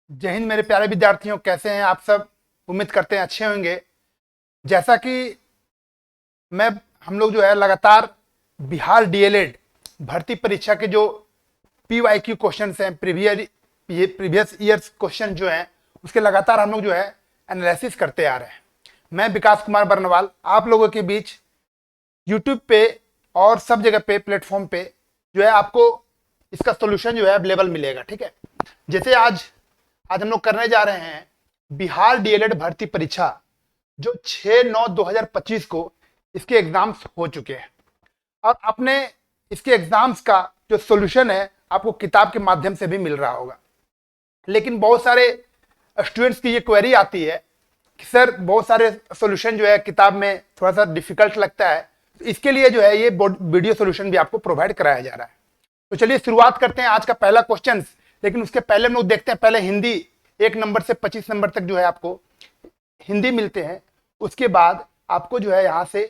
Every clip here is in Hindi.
जय हिंद मेरे प्यारे विद्यार्थियों, कैसे हैं आप सब। उम्मीद करते हैं अच्छे होंगे। जैसा कि मैं हम लोग जो है लगातार बिहार डीएलएड भर्ती परीक्षा के जो पीवाईक्यू क्वेश्चंस हैं, प्रीवियस ईयर्स क्वेश्चन जो हैं, उसके लगातार हम लोग जो है एनालिसिस करते आ रहे हैं। मैं विकास कुमार बरनवाल आप लोगों के बीच यूट्यूब पे और सब जगह पे प्लेटफॉर्म पे जो है आपको इसका सोल्यूशन जो है अवेलेबल मिलेगा। ठीक है, जैसे आज हम लोग करने जा रहे हैं बिहार डीएलएड भर्ती परीक्षा जो 6/9/2025 को इसके एग्जाम्स हो चुके हैं और अपने इसके एग्जाम्स का जो सॉल्यूशन है आपको किताब के माध्यम से भी मिल रहा होगा। लेकिन बहुत सारे स्टूडेंट्स की ये क्वेरी आती है कि सर बहुत सारे सॉल्यूशन जो है किताब में थोड़ा सा डिफिकल्ट लगता है, तो इसके लिए जो है ये वीडियो सॉल्यूशन भी आपको प्रोवाइड कराया जा रहा है। तो चलिए शुरुआत करते हैं आज का पहला क्वेश्चन। लेकिन उसके पहले हम लोग देखते हैं, पहले हिंदी 1 नंबर से 25 नंबर तक जो है आपको हिंदी मिलते हैं। उसके बाद आपको जो है यहाँ से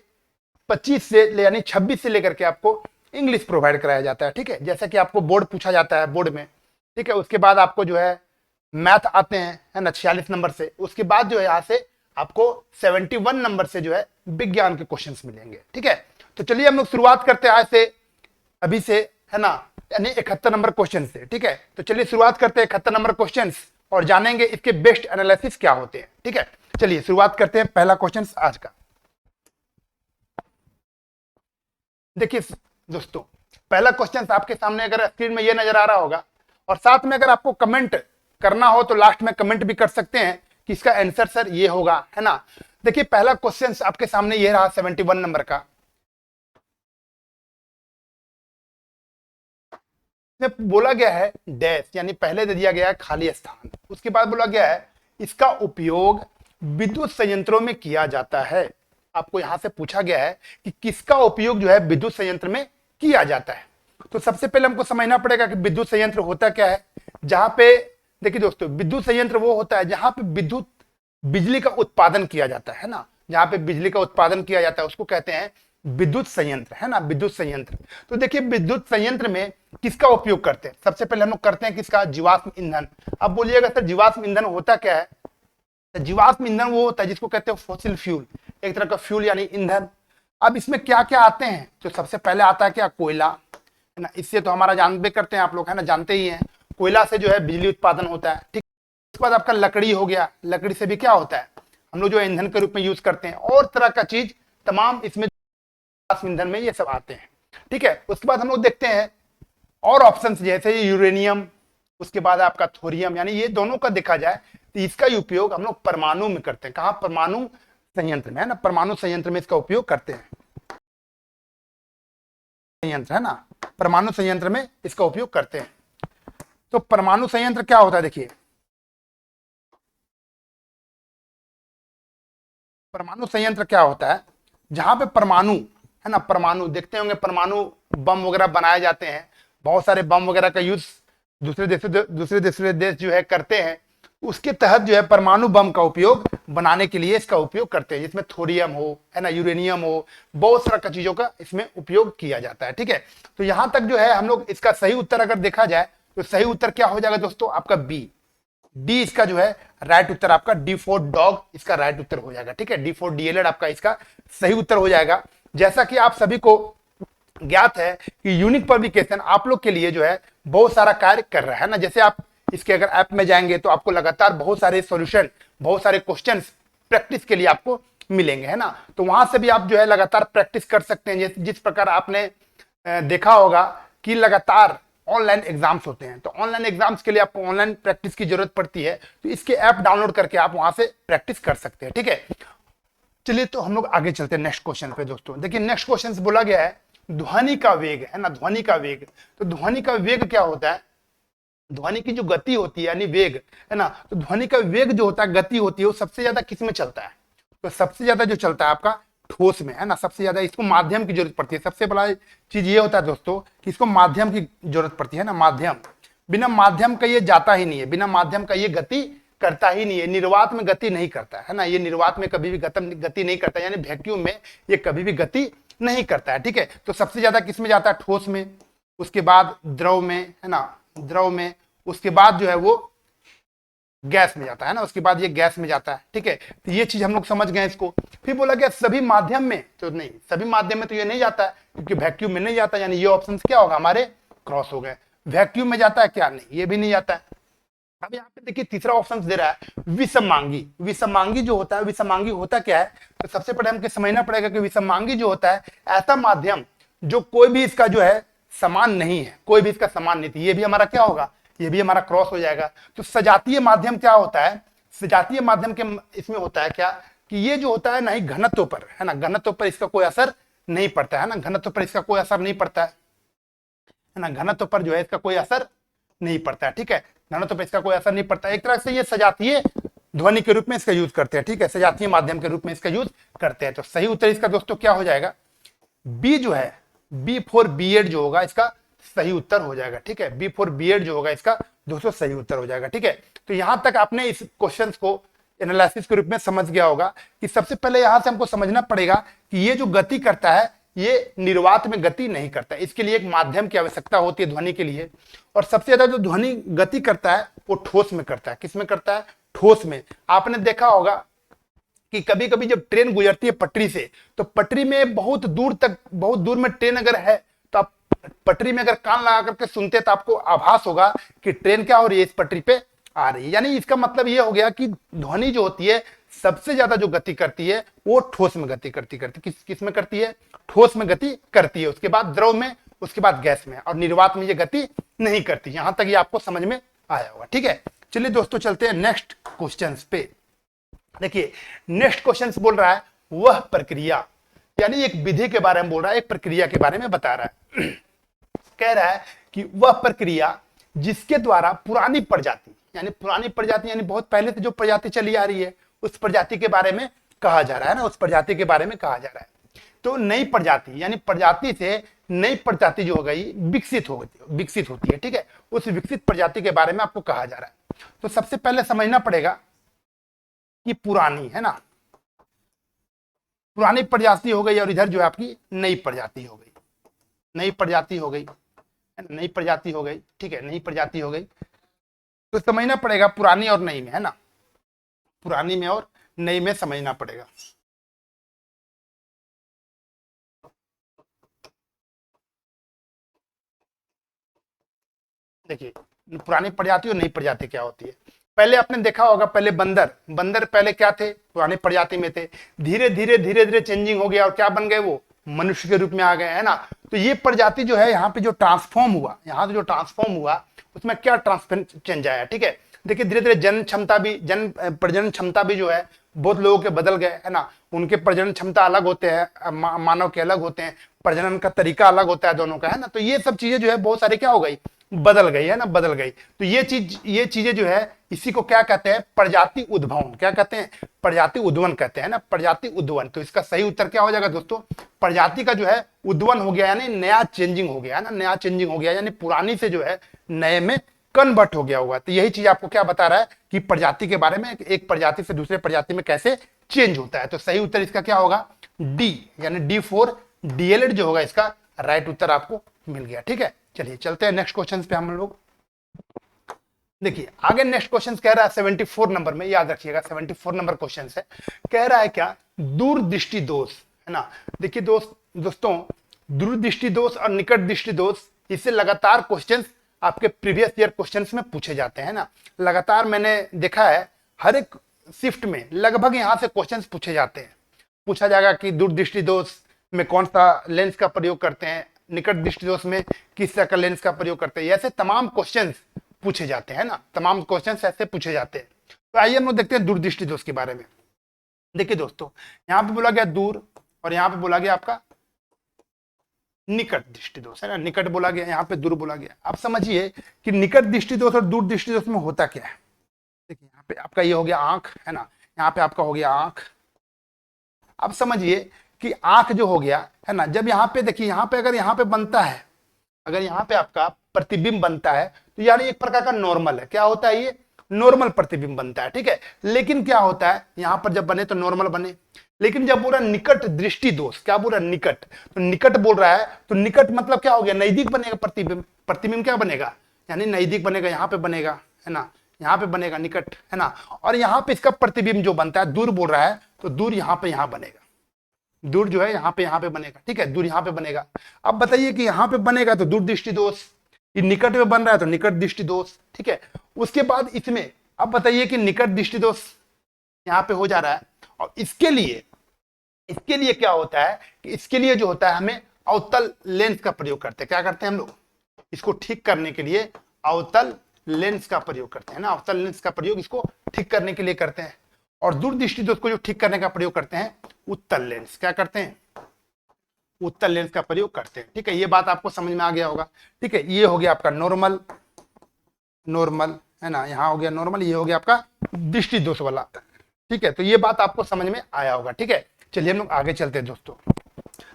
25 से यानी 26 से लेकर के आपको इंग्लिश प्रोवाइड कराया जाता है। ठीक है, जैसा कि आपको बोर्ड पूछा जाता है बोर्ड में। ठीक है, उसके बाद आपको जो है मैथ आते हैं, है ना, 46 नंबर से। उसके बाद जो है यहाँ से आपको 71 नंबर से जो है विज्ञान के क्वेश्चन मिलेंगे। ठीक है, तो चलिए हम लोग शुरुआत करते हैं आज से, अभी से, है ना, यानी 71 नंबर क्वेश्चन से। ठीक है, तो चलिए शुरुआत करते हैं 71 नंबर क्वेश्चन और जानेंगे इसके बेस्ट एनालिसिस क्या होते हैं। ठीक है, चलिए शुरुआत करते हैं पहला क्वेश्चन आज का। देखिए दोस्तों, पहला क्वेश्चन आपके सामने अगर स्क्रीन में ये नजर आ रहा होगा, और साथ में अगर आपको कमेंट करना हो तो लास्ट में कमेंट भी कर सकते हैं कि इसका आंसर सर ये होगा, है ना। देखिए पहला क्वेश्चन आपके सामने ये रहा 71 नंबर का। बोला गया है डैश, यानी पहले दे दिया गया है खाली स्थान, उसके बाद बोला गया है इसका उपयोग विद्युत संयंत्रों में किया जाता है। आपको यहां से पूछा गया है कि किसका उपयोग जो है विद्युत संयंत्र में किया जाता है। तो सबसे पहले हमको समझना पड़ेगा कि विद्युत संयंत्र होता क्या है। जहां पे देखिए दोस्तों, विद्युत संयंत्र वो होता है जहां पे बिजली का उत्पादन किया जाता है ना, जहां पे बिजली का उत्पादन किया जाता है उसको कहते हैं विद्युत संयंत्र, है ना, विद्युत संयंत्र। तो देखिए विद्युत संयंत्र में किसका उपयोग करते हैं, सबसे पहले हम लोग करते हैं किसका, जीवाश्म ईंधन। अब बोलिएगा सर जीवाश्म ईंधन होता क्या है। तो जीवाश्म ईंधन वो होता है जिसको कहते हैं फॉसिल फ्यूल, एक तरह का फ्यूल यानी ईंधन। अब इसमें क्या क्या आते हैं, तो सबसे पहले आता है क्या, कोयला, है ना। इससे तो हमारा जानबे करते हैं आप लोग, है ना, जानते ही हैं। कोयला से जो है बिजली उत्पादन होता है। ठीक, उसके बाद आपका लकड़ी हो गया, लकड़ी से भी क्या होता है, हम लोग जो ईंधन के रूप में यूज करते हैं, और तरह का चीज तमाम इसमें ईंधन में ये सब आते हैं। ठीक है, उसके बाद हम लोग देखते हैं और ऑप्शन जैसे यूरेनियम, उसके बाद आपका थोरियम, यानी ये दोनों का देखा जाए तो इसका उपयोग हम लोग परमाणु में करते हैं। कहां, परमाणु संयंत्र में, है ना, परमाणु संयंत्र में इसका उपयोग करते हैं। संयंत्र, है ना, परमाणु संयंत्र में इसका उपयोग करते हैं। तो परमाणु संयंत्र क्या होता है, देखिए परमाणु संयंत्र क्या होता है, जहां पे परमाणु, है ना, परमाणु देखते होंगे, परमाणु बम वगैरह बनाए जाते हैं। बहुत सारे बम वगैरह का यूज दूसरे देश जो है करते हैं। उसके तहत जो है परमाणु बम का उपयोग बनाने के लिए इसका उपयोग करते हैं, जिसमें थोरियम हो, है ना, यूरेनियम हो, बहुत सारा का चीजों का इसमें उपयोग किया जाता है। ठीक है, तो यहां तक जो है हम लोग इसका सही उत्तर अगर देखा जाए तो सही उत्तर क्या हो जाएगा दोस्तों, आपका डी इसका जो है राइट उत्तर, आपका डी फॉर डॉग इसका राइट उत्तर हो जाएगा। ठीक है, डी फॉर डीएलएड आपका इसका सही उत्तर हो जाएगा। जैसा कि आप सभी को ज्ञात है कि यूनिक पब्लिकेशन आप लोग के लिए जो है बहुत सारा कार्य कर रहा है ना। जैसे आप इसके अगर ऐप में जाएंगे तो आपको लगातार बहुत सारे सॉल्यूशन, बहुत सारे क्वेश्चंस प्रैक्टिस के लिए आपको मिलेंगे, है ना। तो वहां से भी आप जो है लगातार प्रैक्टिस कर सकते हैं। जिस प्रकार आपने देखा होगा कि लगातार ऑनलाइन एग्जाम्स होते हैं, तो ऑनलाइन एग्जाम्स के लिए आपको ऑनलाइन प्रैक्टिस की जरूरत पड़ती है, तो इसके ऐप डाउनलोड करके आप वहां से प्रैक्टिस कर सकते हैं। ठीक है, चलिए तो हम लोग आगे चलते हैं नेक्स्ट क्वेश्चन पे। दोस्तों देखिए नेक्स्ट क्वेश्चन से बोला गया है ध्वनि का वेग, है ना, ध्वनि का वेग। तो ध्वनि का वेग क्या होता है, ध्वनि की जो गति होती है यानी वेग, है ना, तो ध्वनि का वेग जो होता है, गति होती है, वो सबसे ज्यादा किस में चलता है, तो सबसे ज्यादा जो चलता है आपका ठोस में, है ना। सबसे ज्यादा इसको माध्यम की जरूरत पड़ती है। सबसे बड़ा चीज ये होता है दोस्तों कि इसको माध्यम की जरूरत पड़ती है ना, माध्यम। बिना माध्यम का ये जाता ही नहीं है, बिना माध्यम का ये गति करता ही नहीं है, निर्वात में गति नहीं करता है ना, ये निर्वात में कभी भी गति नहीं करता, यानी वैक्यूम में ये कभी भी गति नहीं करता है। ठीक है, तो सबसे ज्यादा किस में जाता है, ठोस में, उसके बाद द्रव में, है ना, द्रव में, उसके बाद जो है वो गैस में जाता है ना, उसके बाद ये गैस में जाता है। ठीक है, तो ये चीज हम लोग समझ गए इसको। फिर बोला गया सभी माध्यम में, तो नहीं, सभी माध्यम में तो ये नहीं जाता है, क्योंकि वैक्यूम में नहीं जाता, यानी ये ऑप्शन क्या होगा हमारे क्रॉस हो गए। वैक्यूम में जाता है क्या? नहीं, ये भी नहीं जाता है। अब यहाँ पे देखिए तीसरा ऑप्शन दे रहा है विषमांगी। विषमांगी जो होता है, विषमांगी होता क्या है? तो सबसे पहले हमको समझना पड़ेगा कि विषमांगी जो होता है ऐसा माध्यम जो कोई भी इसका जो है समान नहीं है, कोई भी इसका समान नहीं थी, ये भी हमारा क्या होगा? ये भी हमारा क्रॉस हो जाएगा। तो सजातीय माध्यम क्या होता है? सजातीय माध्यम के इसमें होता है क्या कि ये जो होता है ना ही घनत्व पर, है ना, घनत्व पर इसका कोई असर नहीं पड़ता है ना, घनत्व पर इसका कोई असर नहीं पड़ता है ना, घनत्व पर जो है इसका कोई असर नहीं पड़ता है। ठीक है, घनत्व पर इसका कोई असर नहीं पड़ता है। एक तरह से ये सजातीय ध्वनि के रूप में इसका यूज करते हैं। ठीक है, सजातीय माध्यम के रूप में इसका यूज करते हैं। तो सही उत्तर इसका दोस्तों क्या हो जाएगा? बी जो है, बी फॉर बी एड जो होगा इसका सही उत्तर हो जाएगा। ठीक है, बी फॉर बी एड जो होगा इसका दोस्तों सही उत्तर हो जाएगा। ठीक है, तो यहां तक आपने इस क्वेश्चन को एनालिसिस के रूप में समझ गया होगा कि सबसे पहले यहां से हमको समझना पड़ेगा कि ये जो गति करता है ये निर्वात में गति नहीं करता है, इसके लिए एक माध्यम की आवश्यकता होती है ध्वनि के लिए। और सबसे ज्यादा जो ध्वनि गति करता है वो ठोस में करता है। किस में करता है? ठोस में। आपने देखा होगा कि कभी कभी जब ट्रेन गुजरती है पटरी से, तो पटरी में बहुत दूर तक, बहुत दूर में ट्रेन अगर है तो आप पटरी में अगर कान लगा करके सुनते हैं तो आपको आभास होगा कि ट्रेन क्या हो रही है, इस पटरी पे आ रही है। यानी इसका मतलब ये हो गया कि ध्वनि जो होती है सबसे ज्यादा जो गति करती है वो ठोस में गति करती किस में करती है? ठोस में गति करती है, उसके बाद द्रव में, उसके बाद गैस में, और निर्वात में ये गति नहीं करती। यहां तक ये आपको समझ में आया होगा। ठीक है, चलिए दोस्तों चलते हैं नेक्स्ट क्वेश्चन पे। देखिए नेक्स्ट क्वेश्चन बोल रहा है वह प्रक्रिया, यानी एक विधि के बारे में बोल रहा है, एक प्रक्रिया के बारे में बता रहा है। कह रहा है कि वह प्रक्रिया जिसके द्वारा पुरानी प्रजाति, यानी पुरानी प्रजाति यानी बहुत पहले से जो प्रजाति चली आ रही है उस प्रजाति के बारे में कहा जा रहा है ना, उस प्रजाति के बारे में कहा जा रहा है। तो नई प्रजाति यानी प्रजाति से नई प्रजाति जो हो गई विकसित होती है। ठीक है, उस विकसित प्रजाति के बारे में आपको कहा जा रहा है। तो सबसे पहले समझना पड़ेगा कि पुरानी, है ना, पुरानी प्रजाति हो गई और इधर जो है आपकी नई प्रजाति हो गई, नई प्रजाति हो गई, नई प्रजाति हो गई। ठीक है, नई प्रजाति हो गई। तो समझना पड़ेगा पुरानी और नई में, है ना, पुरानी में और नई में समझना पड़ेगा। देखिए पुरानी प्रजाति और नई प्रजाति क्या होती है। पहले आपने देखा होगा, पहले बंदर पहले क्या थे? पुरानी प्रजाति में थे। धीरे धीरे चेंजिंग हो गया और क्या बन गए? वो मनुष्य के रूप में आ गए, है ना। तो ये प्रजाति जो है यहाँ पे जो ट्रांसफॉर्म हुआ, यहाँ पे जो ट्रांसफॉर्म हुआ उसमें क्या चेंज आया? ठीक है, देखिए धीरे धीरे प्रजनन क्षमता भी जो है बहुत लोगों के बदल गए, है ना। उनके प्रजनन क्षमता अलग होते हैं, मानव के अलग होते हैं, प्रजनन का तरीका अलग होता है दोनों का, है ना। तो ये सब चीजें जो है बहुत सारी क्या हो गई? बदल गई, है ना, बदल गई। तो ये चीजें जो है इसी को क्या कहते हैं? प्रजाति उद्भवन। क्या कहते हैं? प्रजाति उद्भवन कहते हैं ना, प्रजाति उद्भवन। तो इसका सही उत्तर क्या हो जाएगा दोस्तों? प्रजाति का जो है उद्भवन हो गया, यानी नया चेंजिंग हो गया, है ना, नया चेंजिंग हो गया, यानी पुरानी से जो है नए में कन्वर्ट हो गया होगा। तो यही चीज आपको क्या बता रहा है कि प्रजाति के बारे में, एक प्रजाति से दूसरे प्रजाति में कैसे चेंज होता है। तो सही उत्तर इसका क्या होगा? डी, यानी डी फॉर डीएलएड जो होगा इसका राइट उत्तर आपको मिल गया। ठीक है, चलिए चलते हैं नेक्स्ट क्वेश्चन पे हम लोग। देखिए आगे नेक्स्ट क्वेश्चन कह रहा है 74 नंबर में, याद रखिएगा 74 नंबर क्वेश्चन है। कह रहा है क्या? दूरदृष्टि दोष, है ना। देखिए दोस्तों दूरदृष्टि दोष और निकट दृष्टि दोष, इससे लगातार क्वेश्चंस आपके प्रीवियस ईयर क्वेश्चंस में पूछे जाते हैं ना। लगातार मैंने देखा है हर एक शिफ्ट में लगभग यहां से क्वेश्चंस पूछे जाते हैं। पूछा जाएगा कि दूरदृष्टि दोष में कौन सा लेंस का प्रयोग करते हैं, निकट दृष्टि दोष में किस तरह का लेंस का प्रयोग करते हैं, ऐसे तमाम क्वेश्चंस पूछे जाते हैं ना, तमाम क्वेश्चंस ऐसे पूछे जाते हैं। तो आइए हम लोग देखते हैं दूरदृष्टि दोष के बारे में। देखिए दोस्तों यहाँ पे बोला गया दूर और यहाँ पे बोला गया आपका निकट दृष्टि दोष, है ना। निकट बोला गया, यहाँ पे दूर बोला गया। आप समझिए कि निकट दृष्टि दोष और दूर दृष्टि दोष में होता क्या है। देखिए यहाँ पे आपका ये हो गया आंख, है ना, यहाँ पे आपका हो गया आंख। आप समझिए कि आंख जो हो गया, है ना, जब यहाँ पे देखिए, यहाँ पे अगर यहाँ पे बनता है, अगर यहाँ पे आपका प्रतिबिंब बनता है तो यानी एक प्रकार का नॉर्मल है। क्या होता है? ये नॉर्मल प्रतिबिंब बनता है। ठीक है, लेकिन क्या होता है यहाँ पर जब बने तो नॉर्मल बने, लेकिन जब बोल रहा निकट दृष्टि दोष, क्या बोल रहा निकट, तो निकट बोल रहा है, तो निकट मतलब क्या हो गया? नजदीक बनेगा प्रतिबिंब। प्रतिबिंब क्या बनेगा? यानी नजदीक बनेगा, यहाँ पे बनेगा, है ना, यहाँ पे बनेगा निकट, है ना। और यहाँ पे इसका प्रतिबिंब जो बनता है, दूर बोल रहा है तो दूर यहाँ पे यहाँ बनेगा, दूर जो है यहाँ पे बनेगा, ठीक है, दूर यहाँ पे बनेगा। अब बताइए कि यहाँ पे बनेगा तो दूर दृष्टि दोष, ये निकट में बन रहा है तो निकट दृष्टि दोष, ठीक है। उसके बाद इसमें अब बताइए कि निकट दृष्टि दोष यहाँ पे हो जा रहा है, और इसके लिए क्या होता है कि इसके लिए जो होता है हमें अवतल लेंस का प्रयोग करते हैं। क्या करते हैं हम लोग, इसको ठीक करने के लिए अवतल लेंस का प्रयोग करते हैं ना, अवतल लेंस का प्रयोग इसको ठीक करने के लिए करते हैं। और दूरदृष्टि दोष को जो ठीक करने का प्रयोग करते हैं उत्तल लेंस, क्या करते हैं, उत्तल लेंस का प्रयोग करते हैं, ठीक है। ये बात आपको समझ में आ गया होगा, ठीक है। ये हो गया आपका नॉर्मल, है ना, यहाँ हो गया नॉर्मल, ये हो गया आपका दृष्टि दोष वाला, ठीक है। तो ये बात आपको समझ में आया होगा, ठीक है। चलिए हम लोग आगे चलते हैं दोस्तों।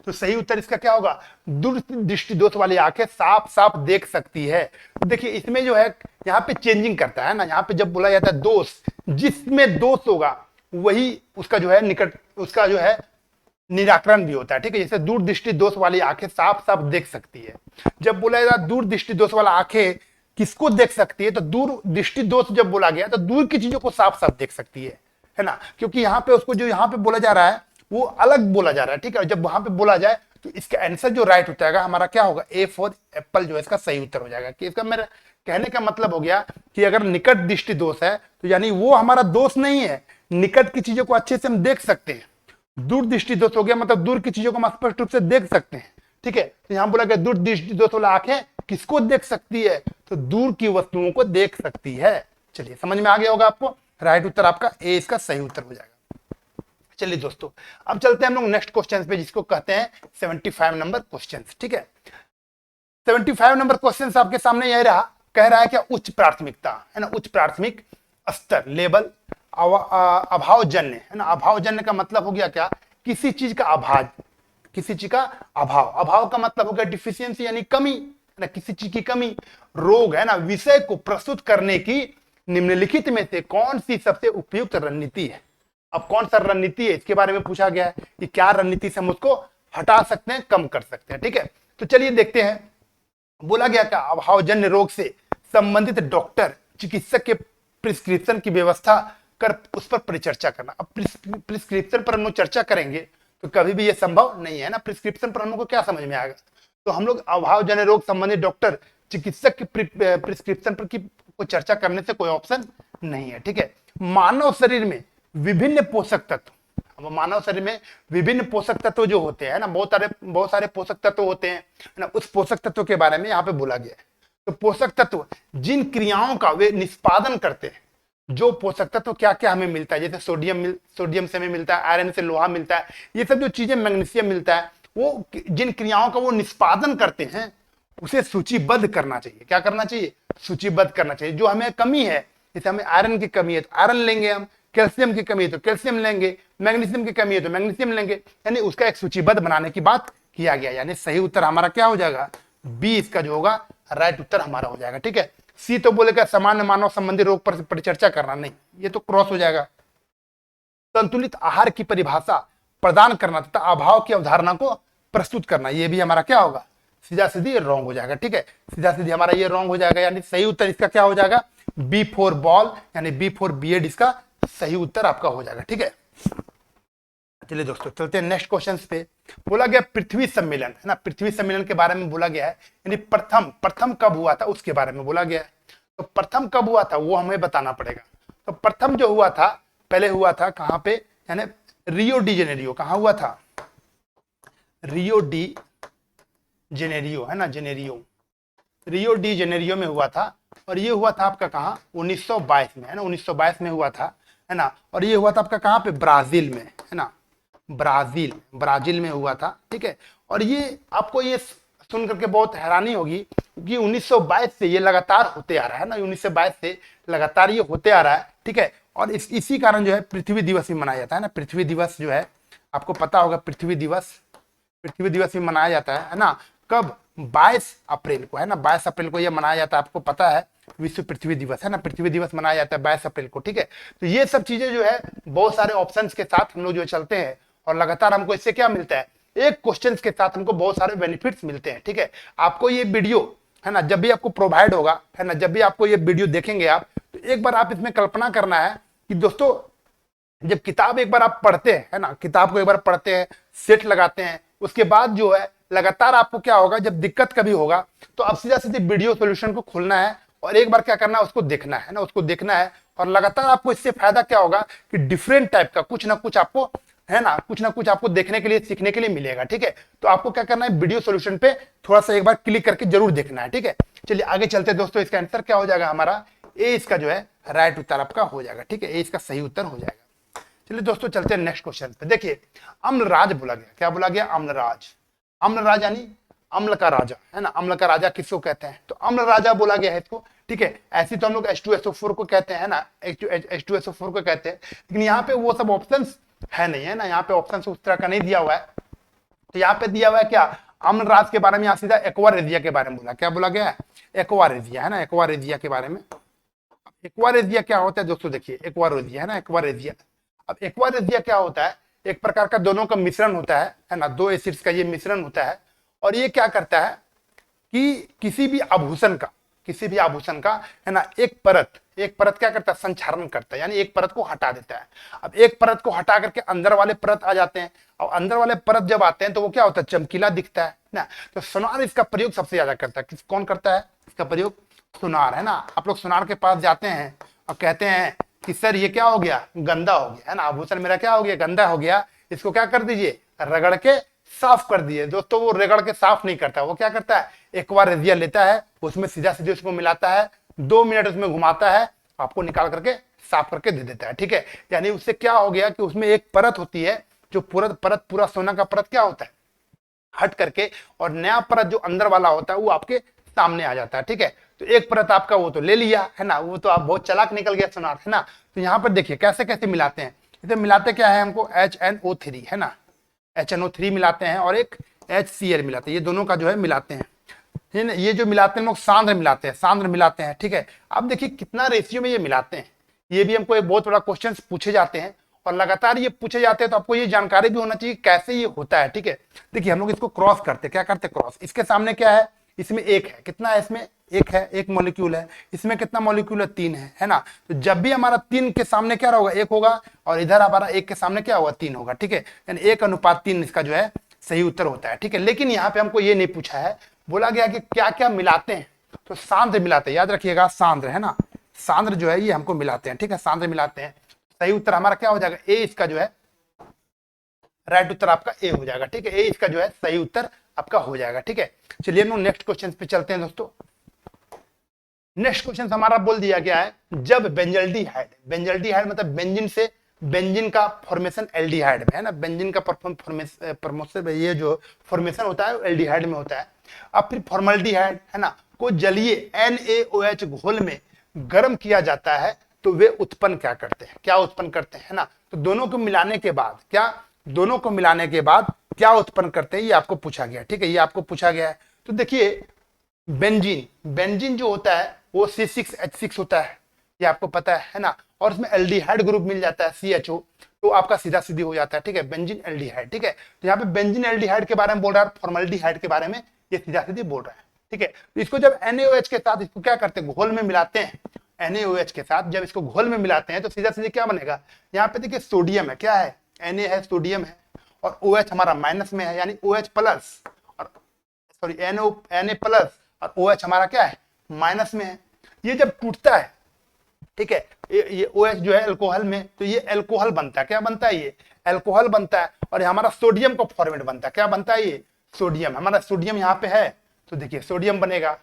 तो सही उत्तर इसका क्या होगा, दूर दृष्टि दोष वाली आंखें साफ साफ देख सकती है। तो देखिए इसमें जो है यहाँ पे चेंजिंग करता है ना, यहाँ पे जब बोला जाता है दोष, जिसमें दोष होगा वही उसका जो है निकट, उसका जो है निराकरण भी होता है, ठीक है। जैसे दूर दृष्टि दोष वाली आंखें साफ साफ देख सकती है, जब बोला जाता है दूर दृष्टि दोष वाला आंखें किसको देख सकती है, तो दूर दृष्टि दोष जब बोला गया तो दूर की चीजों को साफ साफ देख सकती है ना। क्योंकि यहाँ पे उसको जो यहाँ पे बोला जा रहा है वो अलग बोला जा रहा है, ठीक है। जब वहां पे बोला जाए तो इसका आंसर जो राइट हो जाएगा हमारा क्या होगा, ए फॉर एप्पल जो है इसका सही उत्तर हो जाएगा। कि इसका मेरा कहने का मतलब हो गया कि अगर निकट दृष्टि दोष है तो यानी वो हमारा दोष नहीं है, निकट की चीजों को अच्छे से हम देख सकते हैं। दूर दृष्टि दोष हो गया मतलब दूर की चीजों को हम स्पष्ट रूप से देख सकते हैं, ठीक है। तो यहाँ बोला गया दूर दृष्टि दोष वाला आंखें किसको देख सकती है, तो दूर की वस्तुओं को देख सकती है। चलिए समझ में आ गया होगा आपको, राइट उत्तर आपका ए इसका सही उत्तर हो जाएगा। चलिए दोस्तों अब चलते हैं हम लोग नेक्स्ट क्वेश्चन पे, जिसको कहते हैं 75 नंबर क्वेश्चन, ठीक है। 75 नंबर क्वेश्चन आपके सामने यह रहा, कह रहा है क्या उच्च प्राथमिकता, है ना, उच्च प्राथमिक स्तर लेवल अभावजन्य, है ना। अभावजन्य का मतलब हो गया क्या, किसी चीज का अभाव, किसी चीज का अभाव, अभाव का मतलब हो गया डिफिशियंसी यानी कमी, है ना, किसी चीज की कमी, रोग, है ना, विषय को प्रस्तुत करने की निम्नलिखित में से कौन सी सबसे उपयुक्त रणनीति है। अब कौन सा रणनीति है इसके बारे में पूछा गया है कि क्या रणनीति से हम उसको हटा सकते हैं, कम कर सकते हैं, ठीक है। तो चलिए देखते हैं, बोला गया क्या, अभावजन्य रोग से संबंधित डॉक्टर चिकित्सक के प्रिस्क्रिप्शन की व्यवस्था कर उस पर परिचर्चा करना। अब प्रिस्क्रिप्शन पर हम लोग चर्चा करेंगे तो कभी भी यह संभव नहीं है ना, प्रिस्क्रिप्शन पर हम लोग को क्या समझ में आएगा। तो हम लोग अभावजन्य रोग संबंधित डॉक्टर चिकित्सक की प्रिस्क्रिप्शन पर को चर्चा करने से कोई ऑप्शन नहीं है, ठीक है। मानव शरीर में विभिन्न पोषक तत्व, अब मानव शरीर में विभिन्न पोषक तत्व जो होते हैं ना, बहुत सारे पोषक तत्व होते हैं ना, उस पोषक तत्व के बारे में यहाँ पे बोला गया है। तो पोषक तत्व जिन क्रियाओं का वे निष्पादन करते हैं, जो पोषक तत्व क्या क्या हमें मिलता है, जैसे सोडियम से हमें मिलता है, आयरन से लोहा मिलता है, ये सब जो चीजें, मैग्नीशियम मिलता है, वो जिन क्रियाओं का वो निष्पादन करते हैं उसे सूचीबद्ध करना चाहिए। क्या करना चाहिए, सूचीबद्ध करना चाहिए। जो हमें कमी है, जैसे हमें आयरन की कमी है तो आयरन लेंगे हम, कैल्शियम की कमी है तो कैल्शियम लेंगे, मैग्नीशियम की कमी है तो मैग्नीशियम लेंगे, यानी उसका एक सूचीबद्ध बनाने की बात किया गया। यानी सही उत्तर हमारा क्या हो जाएगा, बी इसका जो होगा राइट उत्तर हमारा हो जाएगा, ठीक है। सी तो बोलेगा सामान्य मानव संबंधी रोग पर परिचर्चा करना, नहीं, ये तो क्रॉस हो जाएगा। संतुलित आहार की परिभाषा प्रदान करना तथा अभाव की अवधारणा को प्रस्तुत करना, ये भी हमारा क्या होगा, सीधा सीधी रॉन्ग हो जाएगा, ठीक है। सीधा सीधी हमारा ये रॉन्ग हो जाएगा, यानी सही उत्तर इसका क्या हो जाएगा, बी फॉर बॉल, यानी बी फॉर बीएड इसका सही उत्तर आपका हो जाएगा, ठीक है। चलिए दोस्तों चलते हैं नेक्स्ट क्वेश्चन पे। बोला गया पृथ्वी सम्मेलन, है ना, पृथ्वी सम्मेलन के बारे में बोला गया है, यानी प्रथम कब हुआ था उसके बारे में बोला गया है। तो प्रथम कब हुआ था वो हमें बताना पड़ेगा। तो प्रथम जो हुआ था, पहले हुआ था कहां पे, यानी रियो डी जेनेरियो, कहां हुआ था, रियो डी जेनेरियो, है ना, जेनेरियो, रियो डी जेनेरियो में हुआ था। और ये हुआ था आपका कहां, 1922 में, है ना, 1922 में हुआ था, है ना। और ये हुआ था आपका कहां पे, ब्राजील में, है ना, ब्राजील में हुआ था, ठीक है। और ये आपको ये सुन करके बहुत हैरानी होगी कि 1922 से ये लगातार होते आ रहा है ना, 1922 से लगातार ये होते आ रहा है, ठीक है। और इसी कारण जो है पृथ्वी दिवस भी मनाया जाता है ना, पृथ्वी दिवस जो है आपको पता होगा, पृथ्वी दिवस भी मनाया जाता है ना, कब, 22 अप्रैल को, है ना, 22 अप्रैल को यह मनाया जाता है, आपको पता है, विश्व पृथ्वी दिवस, है ना, पृथ्वी दिवस मनाया जाता है 22 अप्रैल को, ठीक है। तो ये सब चीजें जो है बहुत सारे ऑप्शंस के साथ हम लोग जो चलते हैं और लगातार हमको इससे क्या मिलता है, एक क्वेश्चंस के साथ हमको बहुत सारे बेनिफिट्स मिलते हैं, ठीक है। आपको ये वीडियो, है ना, जब भी आपको प्रोवाइड होगा, है ना, जब भी आपको ये वीडियो देखेंगे आप, तो एक बार आप इसमें कल्पना करना है कि दोस्तों जब किताब एक बार आप पढ़ते हैं, है ना, किताब को एक बार पढ़ते हैं, सेट लगाते हैं, उसके बाद जो है लगातार आपको क्या होगा, जब दिक्कत कभी होगा तो अब सीधा सीधे वीडियो सॉल्यूशन को खोलना है और एक बार क्या करना है, उसको देखना है ना, उसको देखना है। और लगातार आपको इससे फायदा क्या होगा कि डिफरेंट टाइप का कुछ ना कुछ आपको, है ना, कुछ ना कुछ आपको देखने के लिए, सीखने के लिए मिलेगा। ठीक है, तो आपको क्या करना है, वीडियो सॉल्यूशन पे थोड़ा सा एक बार क्लिक करके जरूर देखना है। ठीक है, चलिए आगे चलते हैं दोस्तों। इसका आंसर क्या हो जाएगा हमारा, ए इसका जो है राइट उत्तर आपका हो जाएगा। ठीक है, ए इसका सही उत्तर हो जाएगा। चलिए दोस्तों चलते हैं नेक्स्ट क्वेश्चन पे। देखिए अम्लराज बोला गया, क्या बोला गया, अम्लराज। अम्लराज यानी अम्ल का राजा, है ना, अम्ल का राजा किसको कहते हैं, तो अम्ल राजा बोला गया है इसको। ठीक है, ऐसी तो हम लोग H2SO4 को कहते हैं ना, H2SO4 को कहते हैं, लेकिन यहाँ पे वो सब ऑप्शंस है नहीं, है ना, यहाँ पे ऑप्शन उस तरह का नहीं दिया हुआ है। तो यहाँ पे दिया हुआ है क्या, अम्लराज के बारे में, यहाँ सीधा एक्वारेजिया के बारे में बोला, क्या बोला गया है, एक्वारेजिया, है ना, एक्वारेजिया के बारे में। एक्वारेजिया क्या होता है दोस्तों, देखिए एक्वारेजिया, है ना, एक्वारेजिया। अब एक्वारेजिया क्या होता है, एक प्रकार का दोनों का मिश्रण होता है ना, दो एसिड्स का ये मिश्रण होता है। और ये क्या करता है कि किसी भी आभूषण का, है ना, एक परत क्या करता है, संक्षारण करता है, यानी एक परत को हटा देता है। अब एक परत को हटा करके अंदर वाले परत आ जाते हैं, और अंदर वाले परत जब आते हैं तो वो क्या होता है, चमकीला दिखता है ना। तो सोनार इसका प्रयोग सबसे ज्यादा करता है। कौन करता है इसका प्रयोग, सोनार, है ना। आप लोग सोनार के पास जाते हैं और कहते हैं कि सर ये क्या हो गया, गंदा हो गया, है ना, आभूषण मेरा क्या हो गया, गंदा हो गया, इसको क्या कर दीजिए, रगड़ के साफ कर दिए। दोस्तों वो रगड़ के साफ नहीं करता, वो क्या करता है, एक्वारेजिया लेता है, उसमें सीधा सीधे उसको मिलाता है, 2 मिनट उसमें घुमाता है, आपको निकाल करके साफ करके दे देता है। ठीक है, यानी उससे क्या हो गया कि उसमें एक परत होती है, जो पूरा सोना का परत क्या होता है, हट करके, और नया परत जो अंदर वाला होता है वो आपके सामने आ जाता है। ठीक है, तो एक परत आपका वो तो ले लिया, है ना, वो तो आप बहुत चालाक निकल गया सोनार, है ना। तो यहाँ पर देखिए कैसे कैसे मिलाते हैं, इसे मिलाते क्या है हमको, HNO3, है ना, HNO3 मिलाते हैं और एक HCl मिलाते हैं, ये दोनों का जो है मिलाते हैं, है ना। ये जो मिलाते हैं लोग सांद्र मिलाते हैं। ठीक है, अब देखिए कितना रेशियो में ये मिलाते हैं, ये भी हमको एक बहुत बड़ा क्वेश्चन पूछे जाते हैं, और लगातार ये पूछे जाते हैं, तो आपको ये जानकारी भी होना चाहिए कैसे ये होता है। ठीक है, देखिए हम लोग इसको क्रॉस करते, क्या करते, क्रॉस। इसके सामने क्या है, इसमें एक है, कितना है इसमें, एक है, एक मॉलिक्यूल है। इसमें कितना मॉलिक्यूल है, 3 है ना। तो जब भी हमारा 3 के सामने क्या होगा, 1 होगा, और इधर हमारा 1 के सामने क्या होगा, 3 होगा। ठीक है, यानी 1:3 इसका जो है सही उत्तर होता है। ठीक है, लेकिन यहाँ पे हमको ये नहीं पूछा है, बोला गया कि क्या क्या मिलाते हैं, तो सांद्र मिलाते हैं, याद रखिएगा सांद्र, है ना, सांद्र जो है ये हमको मिलाते हैं। ठीक है, सांद्र मिलाते हैं। सही उत्तर हमारा क्या हो जाएगा, ए इसका जो है राइट उत्तर आपका ए हो जाएगा। ठीक है, ए इसका जो है सही उत्तर आपका हो जाएगा। ठीक है, चलिए हम नेक्स्ट क्वेश्चन पे चलते हैं दोस्तों। नेक्स्ट क्वेश्चन हमारा बोल दिया गया है, जब बेंजल्डिहाइड मतलब बेंजीन से, बेंजीन का फॉर्मेशन एल्डिहाइड में, है ना, बेंजीन का फॉर्मेशन, ये जो फॉर्मेशन होता है एल्डिहाइड में होता है। अब फिर फॉर्मल्डिहाइड, है ना, को जलीय NaOH घोल में गर्म किया जाता है, तो वे उत्पन्न क्या करते हैं, क्या उत्पन्न करते हैं, है ना। तो दोनों को मिलाने के बाद क्या उत्पन्न करते हैं, ये आपको पूछा गया। ठीक है, ये आपको पूछा गया है। तो देखिए बेंजीन जो होता है वो C6H6 होता है, ये आपको पता है ना, और उसमें एल्डिहाइड ग्रुप मिल जाता है CHO, तो आपका सीधा सीधी हो जाता है। ठीक है, बेंजीन एल्डिहाइड। ठीक है, तो यहाँ पे बेंजीन एल्डिहाइड के बारे में बोल रहा है, फॉर्मल्डिहाइड के बारे में ये सीधा सीधी बोल रहा है। ठीक है, तो इसको जब NaOH के साथ इसको क्या करते हैं, घोल में मिलाते हैं, NaOH के साथ जब इसको घोल में मिलाते हैं तो सीधा सीधे क्या बनेगा, यहाँ पे देखिए सोडियम है, क्या है, Na है, सोडियम है, और OH हमारा माइनस में है, यानी OH प्लस, और सॉरी Na प्लस, और OH हमारा क्या है, माइनस में है। ये जब टूटता है, ठीक है, ये OH जो है अल्कोहल में, तो ये अल्कोहल बनता है, क्या बनता है, ये अल्कोहल बनता है, और ये हमारा सोडियम का फॉर्मेट बनता है, क्या बनता है, ये सोडियम, हमारा सोडियम यहाँ पे है, तो देखिए सोडियम बनेगा,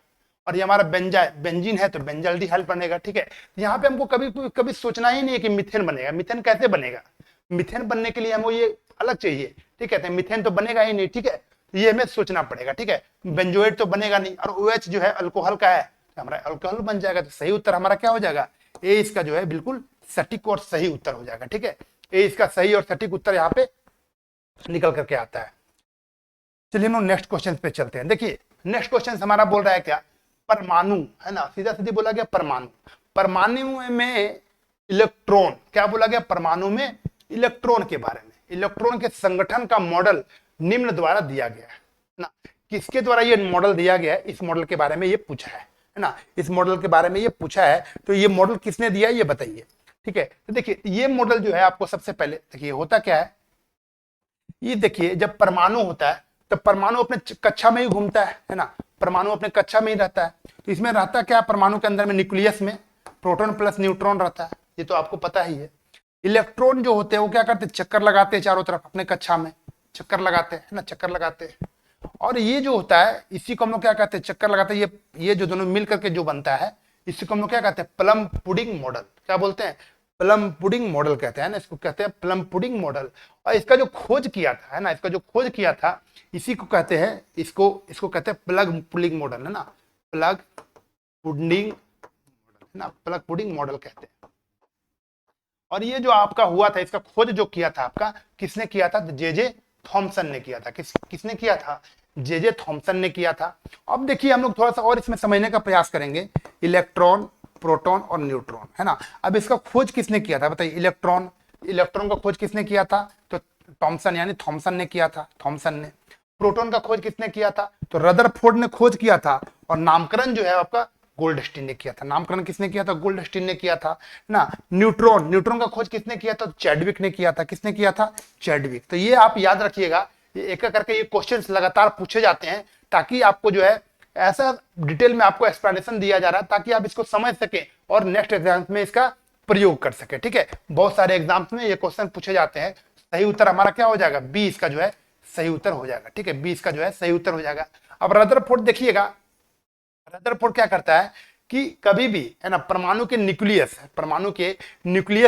और ये हमारा बेंजीन है तो बेंजल्डिहाइड बनेगा। ठीक है, यहाँ पे हमको कभी सोचना ही नहीं है कि मीथेन बनेगा। मीथेन कैसे बनेगा, मीथेन बनने के लिए हमको ये अलग चाहिए। ठीक है, तो मीथेन तो बनेगा ही नहीं। ठीक है, ये हमें सोचना पड़ेगा। ठीक है, बेंजोएट तो बनेगा नहीं, और OH जो है अल्कोहल का है, तो हमारा अल्कोहल बन जाएगा। तो सही उत्तर हमारा क्या हो जाएगा, ए इसका जो है बिल्कुल सटीक और सही उत्तर हो जाएगा। ठीक है, ए इसका सही और सटीक उत्तर यहाँ पे निकल करके आता है। चलिए हम नेक्स्ट क्वेश्चन पे चलते हैं। देखिए नेक्स्ट क्वेश्चन हमारा बोल रहा है क्या, परमाणु, है ना, सीधा सीधी बोला गया परमाणु में इलेक्ट्रॉन, क्या बोला गया, परमाणु में इलेक्ट्रॉन के बारे में, इलेक्ट्रॉन के संगठन का मॉडल निम्न द्वारा दिया गया है ना। किसके द्वारा ये मॉडल दिया गया है, इस मॉडल के बारे में ये पूछा है। है ना। इस मॉडल के बारे में ये पूछा है, तो ये मॉडल किसने दिया ये बताइए। ठीक है, तो देखिए ये मॉडल जो है आपको सबसे पहले देखिए होता क्या है, ये देखिए जब परमाणु होता है तो परमाणु अपने कक्षा में ही घूमता है ना, परमाणु अपने कक्षा में ही रहता है। तो इसमें रहता क्या, परमाणु के अंदर में न्यूक्लियस में प्रोटॉन प्लस न्यूट्रॉन रहता है, ये तो आपको पता ही है। इलेक्ट्रॉन जो होते हैं वो क्या करते हैं, चक्कर लगाते हैं चारों तरफ अपने कक्षा में, चक्कर लगाते हैं ना, चक्कर लगाते हैं। और ये जो होता है इसी को हम लोग क्या कहते हैं, चक्कर लगाते हैं, ये जो दोनों मिल करके जो बनता है इसी को हम लोग क्या कहते हैं, प्लम पुडिंग मॉडल। क्या बोलते हैं, प्लम पुडिंग मॉडल कहते हैं ना, इसको कहते हैं प्लम पुडिंग मॉडल। और इसका जो खोज किया था है ना, इसका जो खोज किया था इसी को कहते हैं, इसको कहते हैं प्लग पुडिंग मॉडल, है ना, प्लग पुडिंग मॉडल, है ना, प्लग पुडिंग मॉडल कहते हैं। और ये जो आपका हुआ था, इसका खोज जो किया था आपका किसने किया था, जे थॉमसन ने किया था। किसने किया था, जे थॉमसन ने किया था। अब देखिए हम लोग थोड़ा सा और इसमें समझने का प्रयास करेंगे, इलेक्ट्रॉन, प्रोटॉन और न्यूट्रॉन, है ना। अब इसका खोज किसने किया था बताइए, इलेक्ट्रॉन का खोज किसने किया था, तो थॉमसन यानी थॉमसन ने किया था, थॉमसन ने। प्रोटॉन का खोज किसने किया था, तो रदरफोर्ड ने खोज किया था। और नामकरण जो है आपका गोल्डस्टीन ने किया था। नामकरण किसने किया था, गोल्डस्टीन ने किया था ना। न्यूट्रॉन का खोज किसने किया था, चैडविक ने किया था। किसने किया था, चैडविक। तो ये आप याद रखिएगा, ये एक एक करके ये क्वेश्चंस लगातार पूछे जाते हैं, ताकि आपको जो है ऐसा डिटेल में आपको एक्सप्लेनेशन दिया जा रहा है ताकि आप इसको समझ सके और नेक्स्ट एग्जाम में इसका प्रयोग कर सके। ठीक है, बहुत सारे एग्जाम्स में ये क्वेश्चन पूछे जाते हैं। सही उत्तर हमारा क्या हो जाएगा, 20 का जो है सही उत्तर हो जाएगा। ठीक है, 20 का जो है सही उत्तर हो जाएगा। अब रदरफोर्ड देखिएगा, रदरफोर्ड क्या करता है कि कभी भी है ना परमाणु के न्यूक्लियस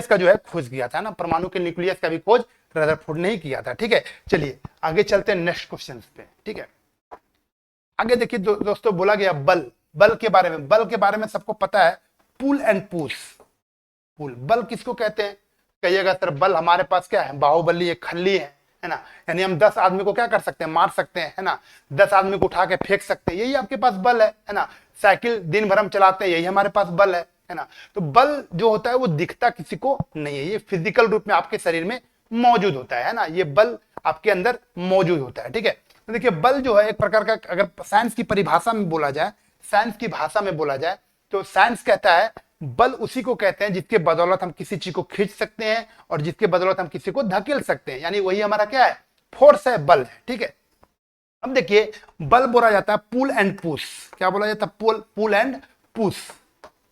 का जो है खोज किया था ना, परमाणु के न्यूक्लियस का भी खोज रदरफोर्ड ने ही किया था। ठीक है, चलिए आगे चलते हैं नेक्स्ट क्वेश्चन पे। ठीक है, आगे देखिए दोस्तों बोला गया बल के बारे में सबको पता है, पुल एंड पुश। पुल बल किसको कहते हैं, कहिएगा सर बल हमारे पास क्या है, बाहुबली है, खल्ली है ना, यानी हम 10 आदमी को क्या कर सकते हैं, मार सकते हैं, है ना, 10 आदमी को उठा के फेंक सकते हैं, यही आपके पास बल है ना। साइकिल दिन भर हम चलाते हैं, यही हमारे पास बल है ना। तो बल जो होता है वो दिखता किसी को नहीं है, ये फिजिकल रूप में आपके शरीर में मौजूद होता है ना, ये बल आपके अंदर मौजूद होता है। ठीक है, तो देखिए बल जो है एक प्रकार का, अगर साइंस की परिभाषा में बोला जाए, साइंस की भाषा में बोला जाए तो साइंस कहता है बल उसी को कहते हैं जिसके बदौलत हम किसी चीज को खींच सकते हैं और जिसके बदौलत हम किसी को धकेल सकते हैं, यानी वही हमारा क्या है, फोर्स है, बल है। ठीक है, अब देखिए बल बोला जाता है पुल एंड पुश। क्या बोला जाता है, pull and push.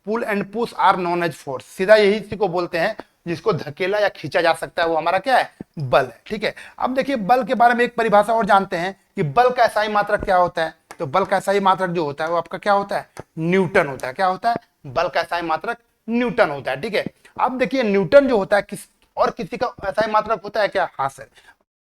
Pull and push are known as force, सीधा यही इसी को बोलते हैं जिसको धकेला या खींचा जा सकता है, वो हमारा क्या है, बल है। ठीक है, अब देखिए बल के बारे में एक परिभाषा और जानते हैं कि बल का SI मात्रक क्या होता है। तो बल का SI मात्रक जो होता है वो आपका क्या होता है, न्यूटन होता है। क्या होता है, बल का SI मात्रक न्यूटन होता है। ठीक है, अब देखिए न्यूटन जो होता है किसी का SI मात्रक होता है क्या, हाँ सर,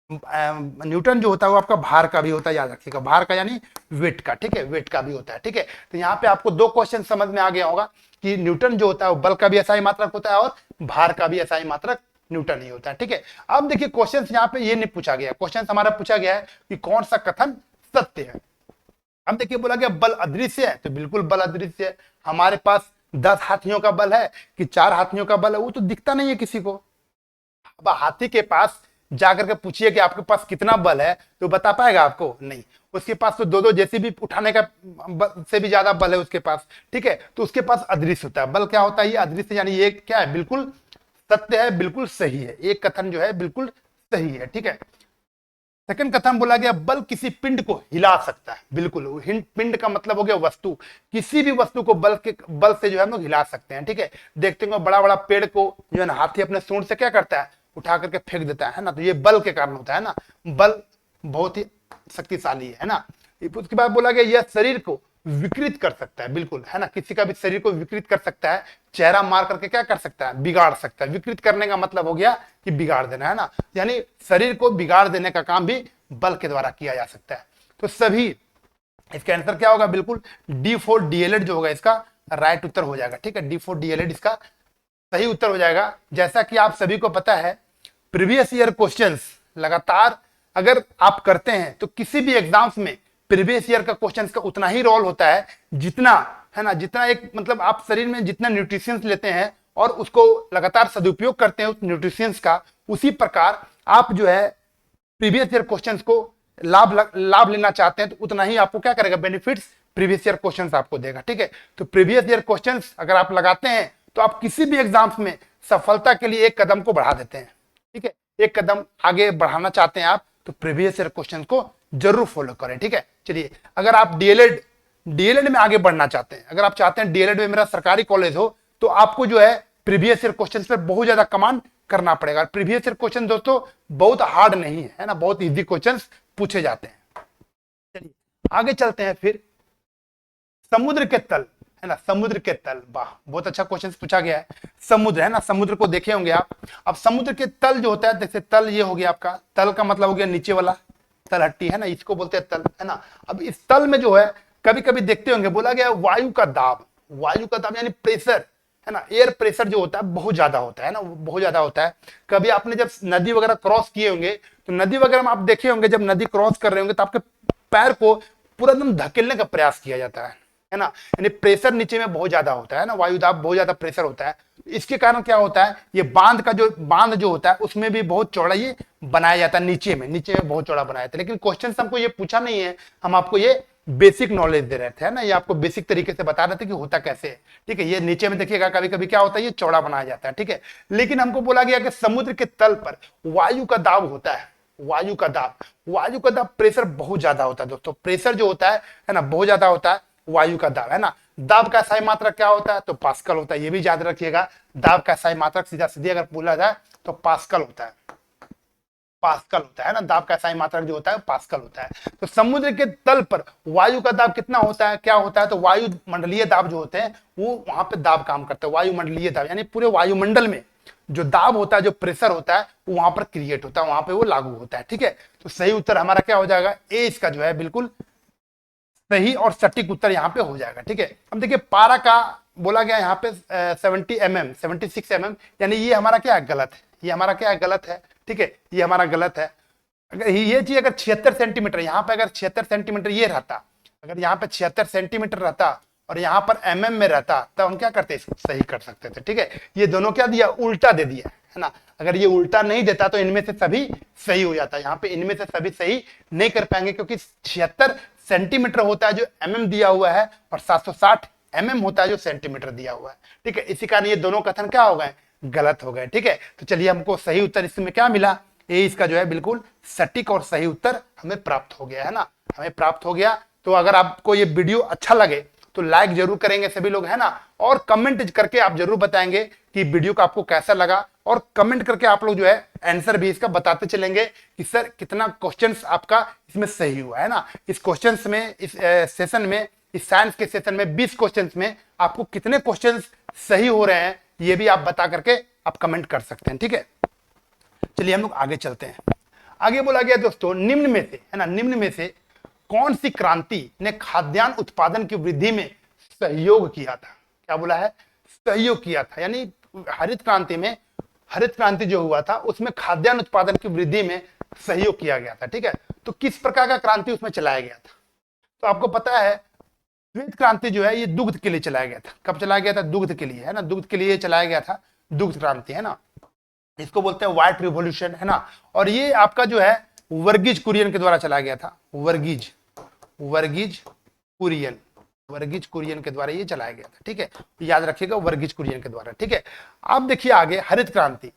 न्यूटन जो होता है वो आपका भार का भी होता है, याद रखिएगा, भार का यानी वेट का। ठीक है, वेट का भी होता है। ठीक है, तो यहाँ पे आपको 2 क्वेश्चन समझ में आ गया होगा कि न्यूटन जो होता है वो बल का भी SI मात्रक होता है और भार का भी SI मात्रक न्यूटन ही होता है। ठीक है, अब देखिए क्वेश्चन यहाँ पे ये नहीं पूछा गया, क्वेश्चन हमारा पूछा गया है कि कौन सा कथन सत्य है। अब देखिए बोला गया बल अदृश्य है, तो बिल्कुल बल अदृश्य है। हमारे पास 10 हाथियों का बल है कि 4 हाथियों का बल है, वो तो दिखता नहीं है किसी को। अब हाथी के पास जाकर के पूछिए कि आपके पास कितना बल है, तो बता पाएगा आपको, नहीं। उसके पास तो 2 जेसीबी उठाने का से भी ज्यादा बल है उसके पास। ठीक है, तो उसके पास अदृश्य होता है। बल क्या होता है, ये अदृश्य, यानी ये क्या है, बिल्कुल सत्य है, बिल्कुल सही है, एक कथन जो है बिल्कुल सही है। ठीक है, सेकंड कथन बोला गया बल किसी पिंड को हिला सकता है, बिल्कुल। पिंड का मतलब हो गया वस्तु, किसी भी वस्तु को बल से जो है हम लोग हिला सकते हैं। ठीक है, देखते हैं बड़ा बड़ा पेड़ को जो है ना हाथी अपने सूंड से क्या करता है, उठा करके फेंक देता है ना, तो ये बल के कारण होता है ना, बल बहुत ही शक्तिशाली है ना। उसके बाद बोला गया यह शरीर को विकृत कर सकता है, बिल्कुल, है ना, किसी का भी शरीर को विकृत कर सकता है, चेहरा मार करके क्या कर सकता है, बिगाड़ सकता है। विकृत करने का मतलब हो गया कि बिगाड़ देना, है ना, यानी शरीर को बिगाड़ देने का काम भी बल के द्वारा किया जा सकता है। तो सभी इसका आंसर क्या होगा, बिल्कुल D4 DLED जो होगा इसका राइट उत्तर हो जाएगा। ठीक है, D4 DLED इसका सही उत्तर हो जाएगा। जैसा कि आप सभी को पता है प्रीवियस ईयर क्वेश्चंस लगातार अगर आप करते हैं तो किसी भी एग्जाम्स में प्रीवियस ईयर का क्वेश्चंस का उतना ही रोल होता है जितना, है ना, जितना एक मतलब आप शरीर में जितना न्यूट्रिशंस लेते हैं और उसको लगातार सदुपयोग करते हैं उस न्यूट्रिशंस का, उसी प्रकार आप जो है प्रीवियस ईयर क्वेश्चंस को लाभ लेना चाहते हैं तो उतना ही आपको क्या करेगा, बेनिफिट्स प्रीवियस ईयर क्वेश्चंस आपको देगा। ठीक है, तो प्रीवियस ईयर क्वेश्चंस अगर आप लगाते हैं तो आप किसी भी एग्जाम्स में सफलता के लिए एक कदम को बढ़ा देते हैं। ठीक है, एक कदम आगे बढ़ाना चाहते हैं आप तो प्रीवियस ईयर क्वेश्चन को जरूर फॉलो करें। ठीक है, चलिए अगर आप डीएलएड में आगे बढ़ना चाहते हैं, अगर आप चाहते हैं डीएलएड में मेरा सरकारी कॉलेज हो, तो आपको जो है प्रीवियस ईयर क्वेश्चन पर बहुत ज्यादा कमांड करना पड़ेगा। प्रीवियस ईयर क्वेश्चन दोस्तों बहुत हार्ड नहीं है ना, बहुत इजी क्वेश्चन पूछे जाते हैं। चलिए आगे चलते हैं। फिर समुद्र के तल, है ना, समुद्र के तल, वाह बहुत अच्छा क्वेश्चन पूछा गया है। समुद्र, है ना, समुद्र को देखे होंगे आप। अब समुद्र के तल जो होता है, जैसे तल ये हो गया आपका, तल का मतलब हो गया नीचे वाला तलहटी, है ना, इसको बोलते हैं तल, है ना। अब इस तल में जो है कभी कभी देखते होंगे बोला गया वायु का दाब, वायु का दाब यानी प्रेशर, है ना, एयर प्रेशर जो होता है बहुत ज्यादा होता है ना, बहुत ज्यादा होता है। कभी आपने जब नदी वगैरह क्रॉस किए होंगे तो नदी वगैरह में आप देखे होंगे जब नदी क्रॉस कर रहे होंगे तो आपके पैर को पूरा एकदम धकेलने का प्रयास किया जाता है ना, यानी प्रेशर नीचे में बहुत ज्यादा होता है ना, वायु दाब बहुत ज्यादा प्रेशर होता है। इसके कारण क्या होता है, ये बांध जो होता है उसमें भी बहुत चौड़ा ये बनाया जाता है, नीचे में बहुत चौड़ा बनाया जाता है। लेकिन क्वेश्चन हमको ये पूछा नहीं है, हम आपको ये बेसिक नॉलेज दे रहे थे, है ना, ये आपको बेसिक तरीके से बता रहे थे कि होता कैसे है। ठीक है, ये नीचे में देखिएगा कभी कभी क्या होता है, ये चौड़ा बनाया जाता है। ठीक है, लेकिन हमको बोला गया कि समुद्र के तल पर वायु का दाब होता है, वायु का दाब प्रेशर बहुत ज्यादा होता है दोस्तों, प्रेशर जो होता है ना, बहुत ज्यादा होता है वायु का दाब, है ना। दाब का सही मात्रक क्या होता है, तो पास्कल होता है, ये भी याद रखिएगा। दाब का सही मात्रक सीधा सीधी अगर बोला जाए तो पास्कल होता है, पास्कल होता है ना, दाब का सही मात्रक जो होता है पास्कल होता है। तो समुद्र के तल पर वायु का दाब कितना होता है, क्या होता है, तो वायुमंडलीय दाब जो होते हैं वो वहां पे दाब काम करते हैं। वायुमंडलीय दाब यानी पूरे वायुमंडल में जो दाब होता है, जो प्रेशर होता है वो वहां पर क्रिएट होता है, वहां पे वो लागू होता है। ठीक है, तो सही उत्तर हमारा क्या हो जाएगा, ए इसका जो है बिल्कुल सही और सटीक उत्तर यहाँ पे हो जाएगा। ठीक है, अब देखिए पारा का बोला गया यहाँ पे 76 mm, यानी ये हमारा क्या है, गलत है, ये हमारा क्या है, गलत है। ठीक है, ये हमारा गलत है। अगर ये चीज अगर 76 सेंटीमीटर, यहाँ पे अगर 76 सेंटीमीटर ये रहता, अगर यहाँ पे 76 सेंटीमीटर रहता और यहाँ पर mm में रहता, तब हम क्या करते, इसको सही कर सकते थे। ठीक है, ये दोनों क्या दिया, उल्टा दे दिया, है ना। अगर ये उल्टा नहीं देता तो इनमें से सभी सही हो जाता, यहाँ पे इनमें से सभी सही नहीं कर पाएंगे, क्योंकि 76 सेंटीमीटर होता है जो mm दिया हुआ है और 760 mm होता है जो सेंटीमीटर दिया हुआ है। ठीक है, इसी कारण ये दोनों कथन क्या हो गए, गलत हो गए। ठीक है, तो चलिए हमको सही उत्तर इसमें क्या मिला, ए इसका जो है बिल्कुल सटीक और सही उत्तर हमें प्राप्त हो गया, है ना, हमें प्राप्त हो गया। तो अगर आपको ये वीडियो अच्छा लगे तो लाइक जरूर करेंगे सभी लोग, है ना, और कमेंट करके आप जरूर बताएंगे कि वीडियो का आपको कैसा लगा, और कमेंट करके आप लोग जो है आंसर भी इसका बताते चलेंगे कि सर कितना क्वेश्चंस आपका इसमें सही हुआ, है ना। इस क्वेश्चंस में, इस सेशन में, इस साइंस के सेशन में 20 क्वेश्चंस में आपको कितने क्वेश्चंस सही हो रहे हैं ये भी आप बता करके आप कमेंट कर सकते हैं। ठीक है, चलिए हम लोग आगे चलते हैं। आगे बोला गया दोस्तों निम्न में से, है ना, निम्न में से कौन सी क्रांति ने खाद्यान्न उत्पादन की वृद्धि में सहयोग किया था, क्या बोला है, सहयोग किया था, यानी हरित क्रांति में, हरित क्रांति जो हुआ था उसमें खाद्यान्न उत्पादन की वृद्धि में सहयोग किया गया था। ठीक है, तो किस प्रकार का क्रांति उसमें चलाया गया था, तो आपको पता है श्वेत क्रांति जो है ये दुग्ध के लिए चलाया गया था। कब चलाया गया था, दुग्ध के लिए, है ना, दुग्ध के लिए चलाया गया था, दुग्ध क्रांति, है ना, इसको बोलते हैं व्हाइट रिवॉल्यूशन, है ना। और ये आपका जो है वर्गीज कुरियन के द्वारा चलाया गया था, वर्गीज कुरियन के द्वारा ये चलाया गया था। ठीक है, याद रखिएगा वर्गीज कुरियन के द्वारा। ठीक है, आप देखिए आगे हरित क्रांति,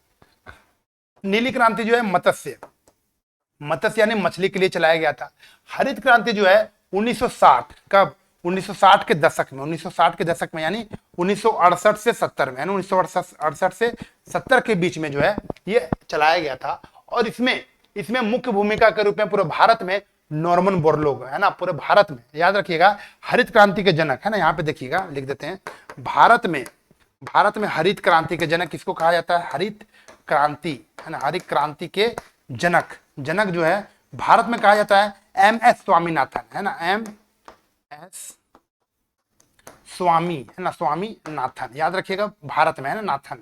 नीली क्रांति जो है मत्स्य यानी मछली के लिए चलाया गया था। हरित क्रांति जो है 1960 कब, 1960 के दशक में, 1960 के दशक में यानी 1968 से 70 में, 1968 से 70 के बीच में जो है ये चलाया गया था। और इसमें मुख्य भूमिका के रूप में पूरे भारत में नॉर्मन बोरलॉग, है ना, पूरे भारत में याद रखिएगा हरित क्रांति के जनक, है ना, यहाँ पे देखिएगा लिख देते हैं, भारत में हरित क्रांति के जनक किसको कहा जाता है, हरित क्रांति, है ना, हरित क्रांति के जनक जो है भारत में कहा जाता है MS स्वामीनाथन, है ना, MS स्वामी, है ना, स्वामीनाथन, याद रखिएगा भारत में, है ना, नाथन,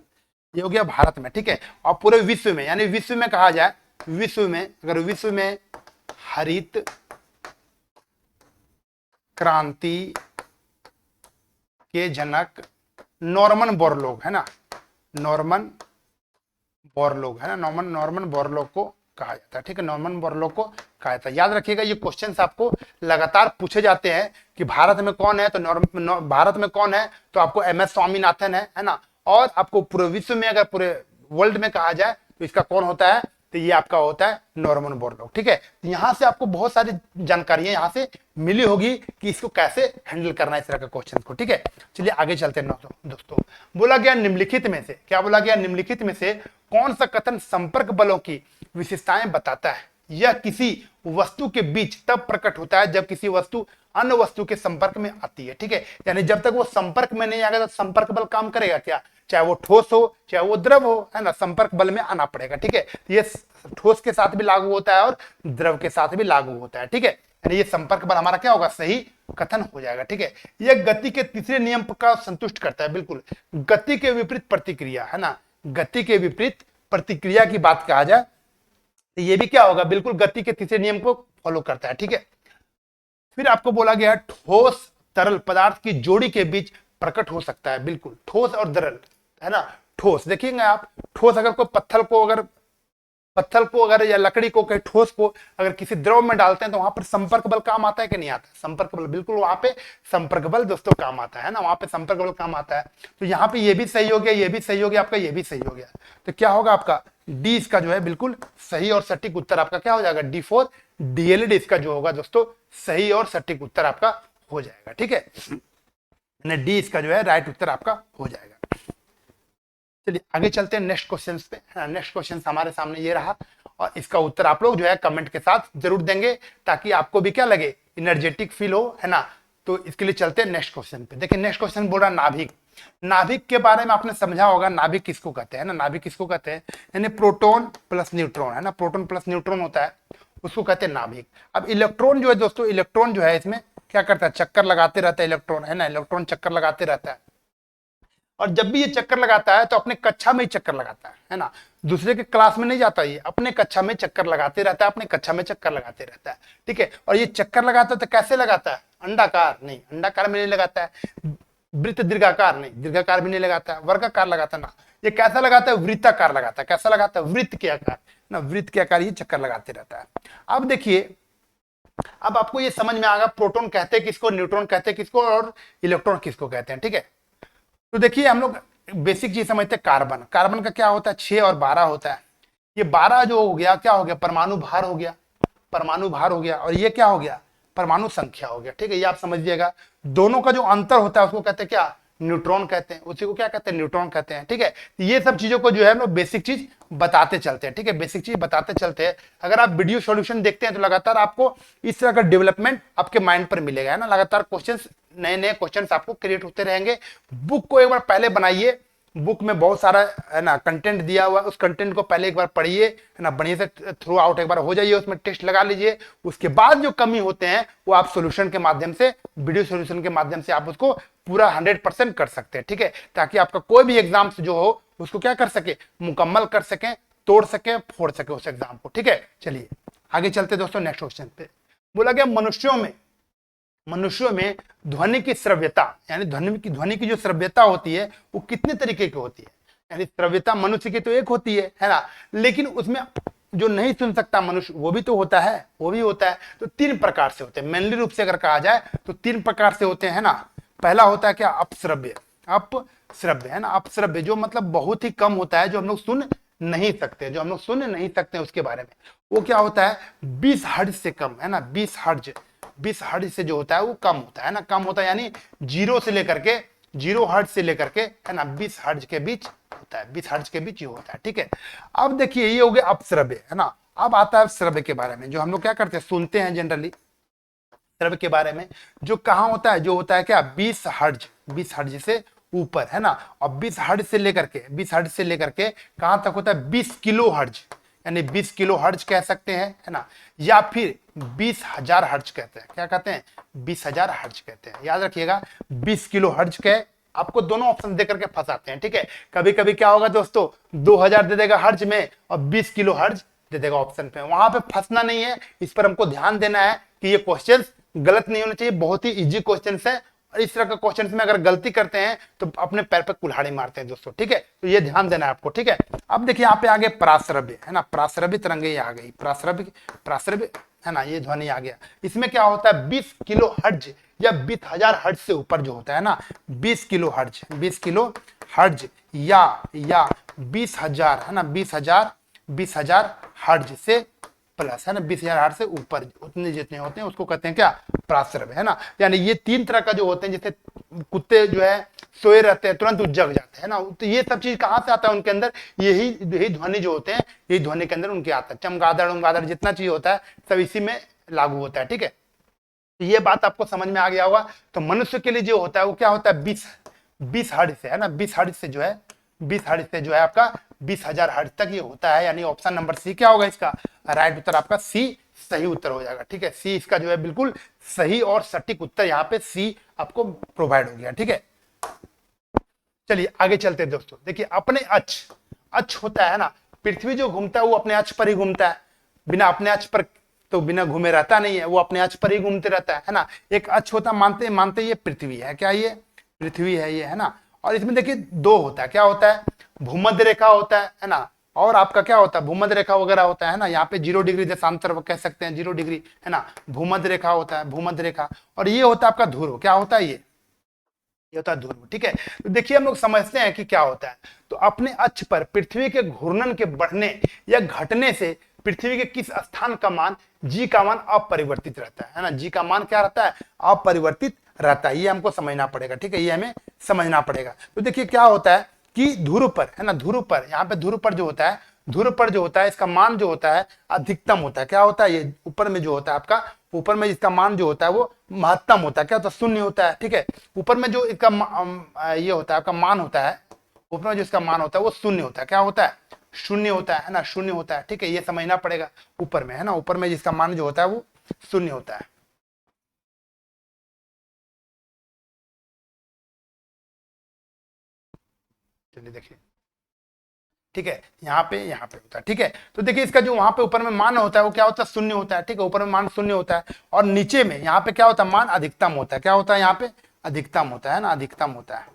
ये हो गया भारत में। ठीक है, और पूरे विश्व में, यानी विश्व में कहा जाए, विश्व में अगर विश्व में हरित क्रांति के जनक नॉर्मन बोरलॉग, है ना, नॉर्मन बोरलॉग को कहा जाता है। ठीक है, नॉर्मन बोरलॉग को कहा जाता है। याद रखिएगा ये क्वेश्चंस आपको लगातार पूछे जाते हैं कि भारत में कौन है, तो भारत में कौन है, तो आपको एम एस स्वामीनाथन है ना। और आपको पूरे विश्व में, अगर पूरे वर्ल्ड में कहा जाए तो इसका कौन होता है, तो ये आपका होता है नॉर्मन बोरलॉग। ठीक है, यहां से आपको बहुत सारी जानकारियां यहां से मिली होगी कि इसको कैसे हैंडल करना है इस तरह के क्वेश्चन को। ठीक है, चलिए आगे चलते हैं दोस्तों। बोला गया निम्नलिखित में से, क्या बोला गया, निम्नलिखित में से कौन सा कथन संपर्क बलों की विशेषताएं बताता है। यह किसी वस्तु के बीच तब प्रकट होता है जब किसी वस्तु अन्य वस्तु के संपर्क में आती है। ठीक है, यानी जब तक वो संपर्क में नहीं आएगा तो संपर्क बल काम करेगा क्या, चाहे वो ठोस हो चाहे वो द्रव हो, है ना, संपर्क बल में आना पड़ेगा। ठीक है, ये ठोस के साथ भी लागू होता है और द्रव के साथ भी लागू होता है। ठीक है, यानी ये संपर्क बल हमारा क्या होगा, सही कथन हो जाएगा। ठीक है, यह गति के तीसरे नियम का संतुष्ट करता है। बिल्कुल, गति के विपरीत प्रतिक्रिया, है ना, गति के विपरीत प्रतिक्रिया की बात कहा जाए तो ये भी क्या होगा, बिल्कुल गति के तीसरे नियम को फॉलो करता है। ठीक है, फिर आपको बोला गया ठोस तरल पदार्थ की जोड़ी के बीच प्रकट हो सकता है। बिल्कुल, ठोस और तरल, है ना। ठोस देखिएगा आप, ठोस अगर कोई पत्थर को अगर या लकड़ी को, कहीं ठोस को अगर किसी द्रव में डालते हैं तो वहां पर संपर्क बल काम आता है कि नहीं आता है, संपर्क बल, बिल्कुल वहां पे संपर्क बल दोस्तों काम आता है ना, वहां पे संपर्क बल काम आता है। तो यहाँ पे ये भी सही हो गया, ये भी सही हो गया, आपका ये भी सही हो गया। तो क्या होगा आपका डी, इसका जो है बिल्कुल सही और सटीक उत्तर आपका क्या हो जाएगा, D4 DLED इसका जो होगा दोस्तों सही और सटीक उत्तर आपका हो जाएगा। ठीक है, डी इसका जो है राइट उत्तर आपका हो जाएगा। चलिए आगे चलते हैं नेक्स्ट क्वेश्चन पे। नेक्स्ट क्वेश्चन हमारे सामने ये रहा और इसका उत्तर आप लोग जो है कमेंट के साथ जरूर देंगे ताकि आपको भी क्या लगे, एनर्जेटिक फील हो, है ना। तो इसके लिए चलते हैं नेक्स्ट क्वेश्चन पे। देखिए नेक्स्ट क्वेश्चन बोल रहा नाभिक। नाभिक के बारे में आपने समझा होगा, नाभिक किसको कहते हैं ना, नाभिक किसको कहते हैं, यानी प्रोटॉन प्लस न्यूट्रॉन, है ना, प्रोटॉन प्लस न्यूट्रॉन होता है, उसको कहते हैं नाभिक। अब इलेक्ट्रॉन जो है दोस्तों, इलेक्ट्रॉन जो है इसमें क्या करता है, चक्कर लगाते रहता है इलेक्ट्रॉन, है ना, इलेक्ट्रॉन चक्कर लगाते रहता है। और जब भी ये चक्कर लगाता है तो अपने कक्षा में ही चक्कर लगाता है ना, दूसरे के क्लास में नहीं जाता, ये अपने कक्षा में चक्कर लगाते रहता है, अपने कक्षा में चक्कर लगाते रहता है। ठीक है, और ये चक्कर लगाता है तो कैसे लगाता है, अंडाकार नहीं, अंडाकार में नहीं लगाता है, वृत्त दीर्घाकार नहीं, दीर्घाकार भी नहीं लगाता है, वर्गाकार लगाता है ना, ये कैसा लगाता है, वृत्ताकार लगाता है। कैसा लगाता है, वृत्त के आकार ना, वृत्त के आकार ये चक्कर लगाते रहता है। अब देखिए, अब आपको ये समझ में आएगा प्रोटॉन कहते हैं किसको, न्यूट्रॉन कहते हैं किसको, और इलेक्ट्रॉन किसको कहते हैं। ठीक है, तो देखिए हम लोग बेसिक चीज समझते हैं, कार्बन, कार्बन का क्या होता है, 6 और 12 होता है। ये 12 जो हो गया क्या हो गया, परमाणु भार हो गया, परमाणु भार हो गया, और ये क्या हो गया, परमाणु संख्या हो गया। ठीक है, ये आप समझिएगा, दोनों का जो अंतर होता है उसको कहते हैं क्या, न्यूट्रॉन कहते हैं, उसी को क्या कहते हैं, न्यूट्रॉन कहते हैं। ठीक है, ये सब चीजों को जो है हम लोग बेसिक चीज बताते चलते हैं। ठीक है, बेसिक चीज बताते चलते हैं। अगर आप वीडियो सॉल्यूशन देखते हैं तो लगातार आपको इस तरह का डेवलपमेंट आपके माइंड पर मिलेगा, है ना, लगातार क्वेश्चंस, नए नए क्वेश्चंस आपको क्रिएट होते रहेंगे। बुक को एक बार पहले बनाइए, बुक में बहुत सारा है ना कंटेंट दिया हुआ है, उस कंटेंट को पहले एक बार पढ़िए, है ना, बढ़िया से थ्रू आउट एक बार हो जाइए, उसमें टेस्ट लगा लीजिए। उसके बाद जो कमी होते हैं वो आप सॉल्यूशन के माध्यम से, वीडियो सॉल्यूशन के माध्यम से आप उसको पूरा 100% कर सकते हैं। ठीक है, ताकि आपका कोई भी एग्जाम जो हो उसको क्या कर सके, मुकम्मल कर सके, तोड़ सके, फोड़ सके उस एग्जाम को। ठीक है, चलिए आगे चलते दोस्तों नेक्स्ट क्वेश्चन पे। बोला गया मनुष्यों में ध्वनि की श्रव्यता, यानी ध्वनि की जो श्रव्यता होती है वो कितने तरीके की होती है, यानी श्रव्यता मनुष्य की तो एक होती है ना, लेकिन उसमें जो नहीं सुन सकता मनुष्य वो भी तो होता है, वो भी होता है। तो 3 प्रकार से होते हैं, मेनली रूप से अगर कहा जाए तो 3 प्रकार से होते हैं ना। पहला होता है क्या, अपश्रव्य, अपश्रव्य, है ना, अपश्रव्य जो मतलब बहुत ही कम होता है, जो हम लोग सुन नहीं सकते, जो हम लोग सुन नहीं सकते उसके बारे में, वो क्या होता है, 20 हर्ट्ज से कम, है ना, 20 हर्ट्ज से जो होता है वो कम होता है ना, कम होता है, यानी 0 हर्ट्ज से लेकर के है ना 20 हर्ट्ज के बीच होता है, 20 हर्ट्ज के बीच ये होता है। ठीक है, अब देखिए ये हो गया अपश्रव्य, है ना। अब आता है श्रव्य के बारे में, जो हम लोग क्या करते हैं, सुनते हैं जनरली, श्रव्य के बारे में जो कहाँ होता है, जो होता है क्या, 20 हर्ट्ज से ऊपर, है ना, और 20 हर्ट्ज से लेकर के कहां तक होता है, 20 किलो हर्ट्ज, यानी 20 किलो हर्ट्ज कह सकते हैं, है ना, या फिर 20,000 हर्ट्ज कहते हैं, क्या कहते हैं, 20,000 हर्ट्ज कहते हैं। याद रखिएगा 20 किलो हर्ट्ज के आपको दोनों ऑप्शन देकर के फंसाते हैं। ठीक है, कभी कभी क्या होगा दोस्तों, 2000 दे देगा हर्ट्ज में और 20 किलो हर्ट्ज दे देगा ऑप्शन पे, वहां पे फंसना नहीं है, इस पर हमको ध्यान देना है कि ये क्वेश्चन गलत नहीं होने चाहिए, बहुत ही इजी क्वेश्चन है, और इस तरह के क्वेश्चन में अगर गलती करते हैं तो अपने पैर पे कुल्हाड़ी मारते हैं दोस्तों। ठीक है, तो ये ध्यान देना है आपको। ठीक है, अब देखिए यहाँ पे आगे प्राश्रव्य, है ना, प्राश्रव्य तरंगे आ गई, प्राश्रव्य है ना, ये ध्वनि आ गया। इसमें क्या होता है 20 किलो हर्ट्ज या 20,000 हर्ट्ज से ऊपर जो होता है ना, 20 किलो हर्ट्ज, 20 किलो हर्ट्ज या 20,000 है ना, 20,000 हर्ट्ज से प्लस है ना, 20,000 हर्ट्ज से ऊपर उतने जितने होते हैं उसको कहते हैं क्या, प्रासरव, है ना। यानी ये तीन तरह का जो होते हैं, जैसे कुत्ते जो है सोए रहते हैं तुरंत जग जाते हैं ना, तो ये सब चीज कहां से आता है उनके अंदर, यही ध्वनि जो होते हैं, यही ध्वनि के अंदर उनके आता है। चमगादड़ उमगादड़ जितना चीज होता है सब इसी में लागू होता है, ठीक है। तो ये बात आपको समझ में आ गया होगा। तो मनुष्य के लिए जो होता है वो क्या होता है, 20 हर्ट्ज से, है ना, 20 हर्ट्ज से जो है, 20 हर्ट्ज से जो है आपका 20,000 हर्ट्ज तक ये होता है। यानी ऑप्शन नंबर सी क्या होगा इसका, राइट उत्तर आपका सी सही उत्तर हो जाएगा, ठीक है। सी इसका जो है बिल्कुल सही और सटीक उत्तर यहाँ पे सी आपको प्रोवाइड हो गया, ठीक है। चलिए आगे चलते हैं दोस्तों। देखिए अपने अक्ष होता है ना, पृथ्वी जो घूमता है वो अपने अक्ष पर ही घूमता है, बिना अपने अक्ष पर तो बिना घूमे रहता नहीं है, वो अपने अक्ष पर ही घूमते रहता है ना। एक अक्ष होता, मानते ये पृथ्वी है, क्या ये पृथ्वी है ये, है ना। और इसमें देखिए दो होता है, क्या होता है, भूमध्य रेखा होता है ना, और आपका क्या होता है भूमध्य रेखा वगैरह होता है ना, यहाँ पे 0 डिग्री देशांतर कह सकते हैं, 0 डिग्री, है ना, भूमध्य रेखा होता है, भूमध्य रेखा। और ये होता है आपका ध्रुव, क्या होता है ये होता है ध्रुव, ठीक है। तो देखिए हम लोग समझते हैं कि क्या होता है। तो अपने अक्ष पर पृथ्वी के घूर्णन के बढ़ने या घटने से पृथ्वी के किस स्थान का मान, जी का मान अपरिवर्तित रहता है ना, जी का मान क्या रहता है, अपरिवर्तित रहता है। ये हमको समझना पड़ेगा, ठीक है, ये हमें समझना पड़ेगा। तो देखिए क्या होता है कि ध्रुव पर, है ना, ध्रुव पर, यहाँ पे ध्रुव पर जो होता है, ध्रुव पर जो होता है इसका मान जो होता है अधिकतम होता है, क्या होता है, ये ऊपर में जो होता है आपका, ऊपर में इसका मान जो होता है वो महत्तम होता है, क्या होता है, शून्य होता है, ठीक है। ऊपर में जो इसका ये होता है आपका मान होता है, ऊपर में जो इसका मान होता है वो शून्य होता है, क्या होता है, शून्य होता है ना, शून्य होता है, ठीक है, ये समझना पड़ेगा। ऊपर में, है ना, ऊपर में जिसका मान जो होता है वो शून्य होता है। चलिए देखिए, ठीक है, यहाँ पे होता है, ठीक है। तो देखिए इसका जो वहां पे ऊपर में मान होता है वो क्या होता है, शून्य होता है, ठीक है, ऊपर में मान शून्य होता है। और नीचे में यहाँ पे क्या होता है, मान अधिकतम होता है, क्या होता है, यहाँ पे अधिकतम होता है ना, अधिकतम होता है,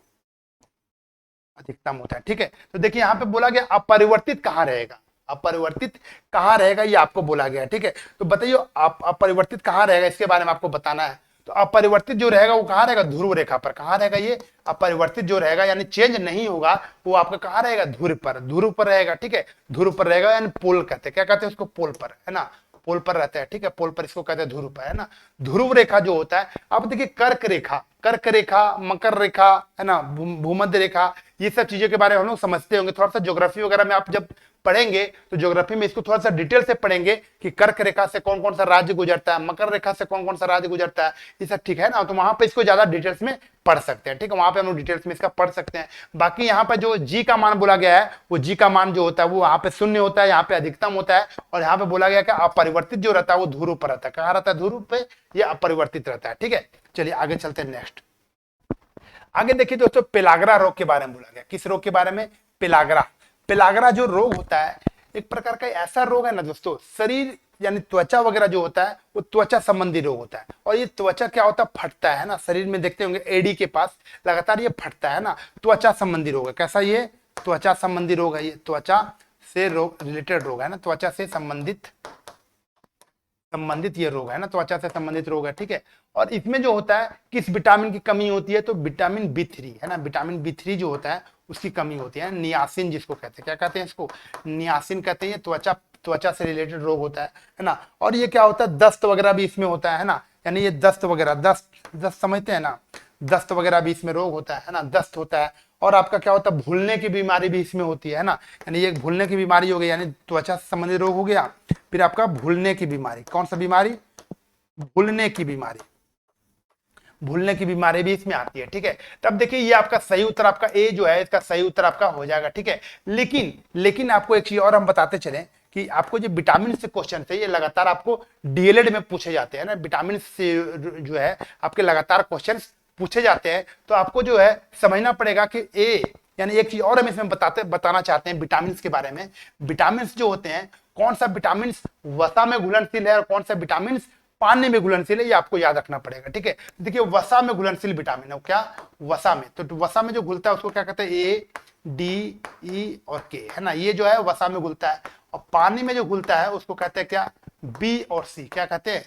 अधिकतम होता है, ठीक है। तो देखिए यहाँ पे बोला गया अपरिवर्तित कहाँ रहेगा, अपरिवर्तित कहाँ रहेगा ये आपको बोला गया, ठीक है। तो बताइए आप अपरिवर्तित कहाँ रहेगा, इसके बारे में आपको बताना है। तो अपरिवर्तित जो रहेगा वो कहाँ रहेगा, ध्रुव रेखा पर, कहाँ रहेगा ये अपरिवर्तित जो रहेगा, यानी चेंज नहीं होगा, वो आपका कहाँ रहेगा, ध्रुव पर, ध्रुव पर रहेगा, ठीक है, ध्रुव पर रहेगा। यानी पोल कहते हैं, क्या कहते हैं उसको, पोल पर, है ना, पोल पर रहता है, ठीक है, पोल पर इसको कहते हैं ध्रुव पर, है ना। ध्रुव रेखा जो होता है, अब देखिए कर्क रेखा, मकर रेखा, है ना, भूमध्य रेखा, ये सब चीजों के बारे में हम लोग समझते होंगे। थोड़ा सा ज्योग्राफी वगैरह में आप जब पढ़ेंगे तो ज्योग्राफी में इसको थोड़ा सा डिटेल से पढ़ेंगे कि कर्क रेखा से कौन कौन सा राज्य गुजरता है, मकर रेखा से कौन कौन सा राज्य गुजरता है, ये सब, ठीक है ना। तो वहां पे इसको ज्यादा डिटेल्स में पढ़ सकते हैं, ठीक है, वहां पे हम लोग डिटेल्स में इसका पढ़ सकते हैं। बाकी यहाँ पे जो जी का मान बोला गया है, वो जी का मान जो होता है वो यहाँ पे शून्य होता है, यहाँ पे अधिकतम होता है। और यहाँ पे बोला गया कि अपरिवर्तित जो रहता है वो ध्रुव पर रहता है, कहाँ रहता है, ध्रुव पे, ये अपरिवर्तित रहता है, ठीक है। चलिए आगे चलते हैं नेक्स्ट। आगे देखिए दोस्तों, पेलाग्रा रोग के बारे में बोला गया, किस रोग के बारे में, पेलाग्रा जो रोग होता है एक प्रकार का ऐसा रोग है ना दोस्तों, शरीर यानी त्वचा वगैरह जो होता है वो त्वचा संबंधी रोग होता है। और ये त्वचा क्या होता है, फटता है ना, शरीर में देखते होंगे एडी के पास लगातार ये फटता है ना, त्वचा संबंधी रोग है। कैसा ये, त्वचा संबंधी रोग है, ये त्वचा से रोग रिलेटेड रोग है ना, त्वचा से संबंधित ये रोग है ना, त्वचा से संबंधित रोग है, ठीक है। और इसमें जो होता है किस विटामिन की कमी होती है, तो विटामिन B3, है ना, विटामिन B3 जो होता है उसकी कमी होती है, नियासिन जिसको कहते हैं, क्या कहते हैं इसको, नियासिन कहते हैं। त्वचा से रिलेटेड रोग होता है ना। और ये क्या होता है, दस्त वगैरह भी इसमें होता है ना, यानी ये दस्त वगैरह, दस्त समझते हैं ना, दस्त वगैरह भी इसमें रोग होता है ना, दस्त होता है। और आपका क्या होता है, भूलने की बीमारी भी इसमें होती है ना, यानी ये भूलने की बीमारी हो गई, यानी त्वचा से संबंधित रोग हो गया। फिर आपका भूलने की बीमारी, कौन सा बीमारी, भूलने की बीमारी, भूलने की बीमारी भी इसमें आती है, ठीक है। तब देखिए ये आपका सही उत्तर, आपका ए जो है इसका सही उत्तर आपका हो जाएगा, ठीक है। लेकिन आपको एक चीज और हम बताते चले कि आपको जो विटामिन से क्वेश्चन थे ये लगातार आपको डीएलएड में पूछे जाते हैं ना, विटामिन से जो है आपके लगातार क्वेश्चन पूछे जाते हैं। तो आपको जो है समझना पड़ेगा कि ए, यानी एक चीज और हम इसमें बताना चाहते हैं विटामिन के बारे में। विटामिन जो होते हैं, कौन सा विटामिन वसा में घुलनशील है और कौन सा विटामिन पानी में घुलनशील है, ये आपको याद रखना पड़ेगा, ठीक है। देखिए वसा में घुलनशील विटामिन है, क्या, वसा में, तो वसा में जो घुलता है उसको क्या कहते हैं, ए, डी, ई और के, है ना, ये जो है वसा में घुलता है। और पानी में जो घुलता है उसको कहते हैं क्या, बी और सी, क्या कहते हैं,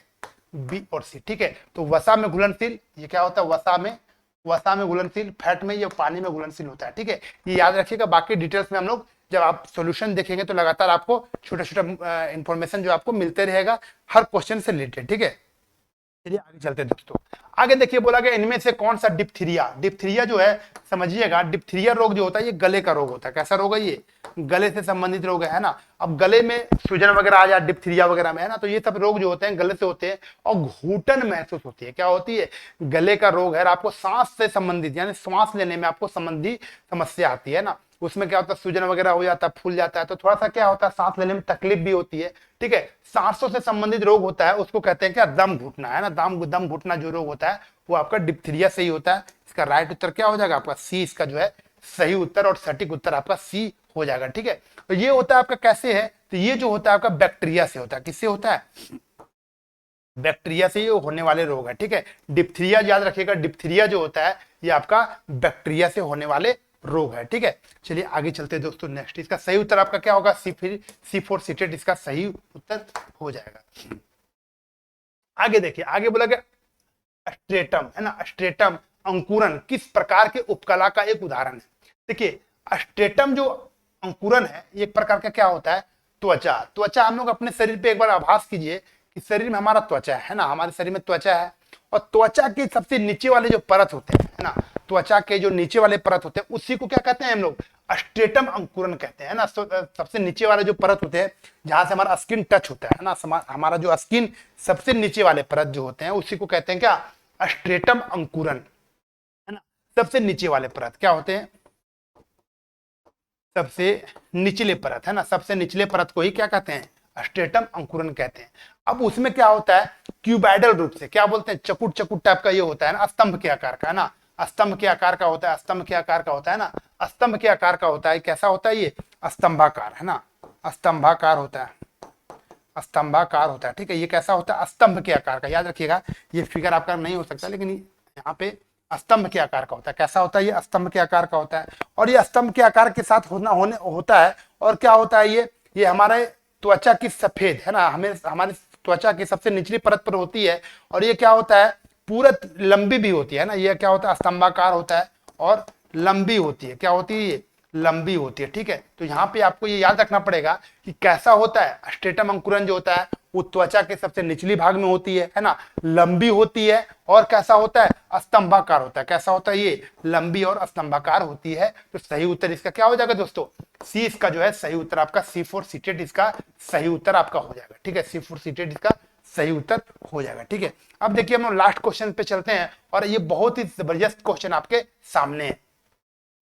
बी और सी। ठीक है, तो वसा में घुलनशील, ये क्या होता है, वसा में घुलनशील, फैट में, ये पानी में घुलनशील होता है। ठीक है, ये याद रखिएगा। बाकी डिटेल्स में हम लोग जब आप सॉल्यूशन देखेंगे तो लगातार आपको छोटा छोटा इंफॉर्मेशन जो आपको मिलते रहेगा हर क्वेश्चन से रिलेटेड। ठीक है, चलिए आगे चलते हैं दोस्तों। आगे देखिए, बोला गया इनमें से कौन सा डिप्थीरिया जो है, समझिएगा डिप्थीरिया रोग जो होता है ये गले का रोग होता है। कैसा रोग है ये, गले से संबंधित रोग है ना। अब गले में सूजन वगैरह आ जाए डिप्थीरिया वगैरह में, है ना, तो ये सब रोग जो होते हैं गले से होते हैं और घूटन महसूस होती है। क्या होती है, गले का रोग है, आपको सांस से संबंधित यानी श्वास लेने में आपको संबंधी समस्या आती है ना। उसमें क्या होता है, सूजन वगैरह हो जाता है, फूल जाता है, तो थोड़ा सा क्या होता है, सांस लेने में तकलीफ भी होती है। ठीक है, सांसों से संबंधित रोग होता है, उसको कहते हैं क्या, दम घुटना, है ना। दम घुटना जो रोग होता है वो आपका डिप्थीरिया से ही होता है। इसका राइट उत्तर क्या हो जाएगा आपका सी, इसका जो है सही उत्तर और सटीक उत्तर आपका सी हो जाएगा। ठीक है, तो ये होता है आपका कैसे है, तो ये जो होता है आपका बैक्टीरिया से होता है। किससे होता है, बैक्टीरिया से ये होने वाले रोग है। ठीक है, डिप्थीरिया याद रखिएगा, डिप्थीरिया जो होता है ये आपका बैक्टीरिया से होने वाले रोग है। ठीक है, चलिए आगे चलते हैं दोस्तों। नेक्स्ट इसका सही उत्तर आपका क्या होगा, C4 सीटेट इसका सही उत्तर हो जाएगा। आगे देखिए, आगे बोला गया स्ट्रेटम, है ना। स्ट्रेटम अंकुरन किस प्रकार के उपकला का एक उदाहरण है। देखिए, स्ट्रेटम जो अंकुरन है एक प्रकार का क्या होता है, त्वचा हम लोग अपने शरीर पे एक बार आभास कीजिए कि शरीर में हमारा त्वचा है ना, हमारे शरीर में त्वचा है, और त्वचा के सबसे नीचे वाले जो परत होते हैं, है ना, त्वचा के जो नीचे वाले परत होते हैं उसी को क्या कहते हैं हम लोग, स्ट्रेटम अंकुरन कहते हैं ना। सबसे नीचे वाले जो परत होते हैं जहां से हमारा स्किन टच होता है ना, हमारा जो स्किन सबसे नीचे वाले परत जो होते हैं उसी को कहते हैं क्या, स्ट्रेटम अंकुरन, है ना। सबसे नीचे वाले परत क्या होते हैं, सबसे निचले परत, है ना, सबसे निचले परत को ही क्या कहते हैं, स्ट्रेटम अंकुरन कहते हैं। अब उसमें क्या होता है, क्यूबाइडल रूप से, क्या बोलते हैं, चकुट चकुट टाइप का ये होता है ना, स्तंभ के आकार का, है ना, स्तंभ के आकार का होता है, स्तंभ के आकार का होता है ना, स्तंभ के आकार का होता है। कैसा होता है ये, स्तंभाकार, है ना, स्तंभाकार होता है, स्तंभाकार होता है। ठीक है, ये कैसा होता है, स्तंभ के आकार का। याद रखिएगा, ये फिगर आपका नहीं हो सकता लेकिन यहाँ पे स्तंभ के आकार का होता है। कैसा होता है, ये स्तंभ के आकार का होता है, और ये स्तंभ के आकार के साथ होता है। और क्या होता है ये हमारे त्वचा की सफेद, है ना, हमारे त्वचा की सबसे निचली परत पर होती है, और ये क्या होता है, पूरा लंबी भी होती है ना। ये क्या होता है, स्तंभाकार होता है और लंबी होती है। क्या होती है, ये लंबी होती है। ठीक है, तो यहाँ पे आपको ये याद रखना पड़ेगा कि कैसा होता है, स्ट्रेटम अंकुरन जो होता है वो त्वचा के सबसे निचली भाग में होती है ना, लंबी होती है, और कैसा होता है, स्तंभाकार होता है। कैसा होता है, ये लंबी और स्तंभाकार होती है। तो सही उत्तर इसका क्या हो जाएगा दोस्तों, सी, इसका जो है सही उत्तर आपका C4 सीटेट इसका सही उत्तर आपका हो जाएगा। ठीक है, C4 सीटेट इसका सही उत्तर हो जाएगा। ठीक है, अब देखिए हम लास्ट क्वेश्चन पे चलते हैं, और ये बहुत ही जबरदस्त क्वेश्चन आपके सामने है।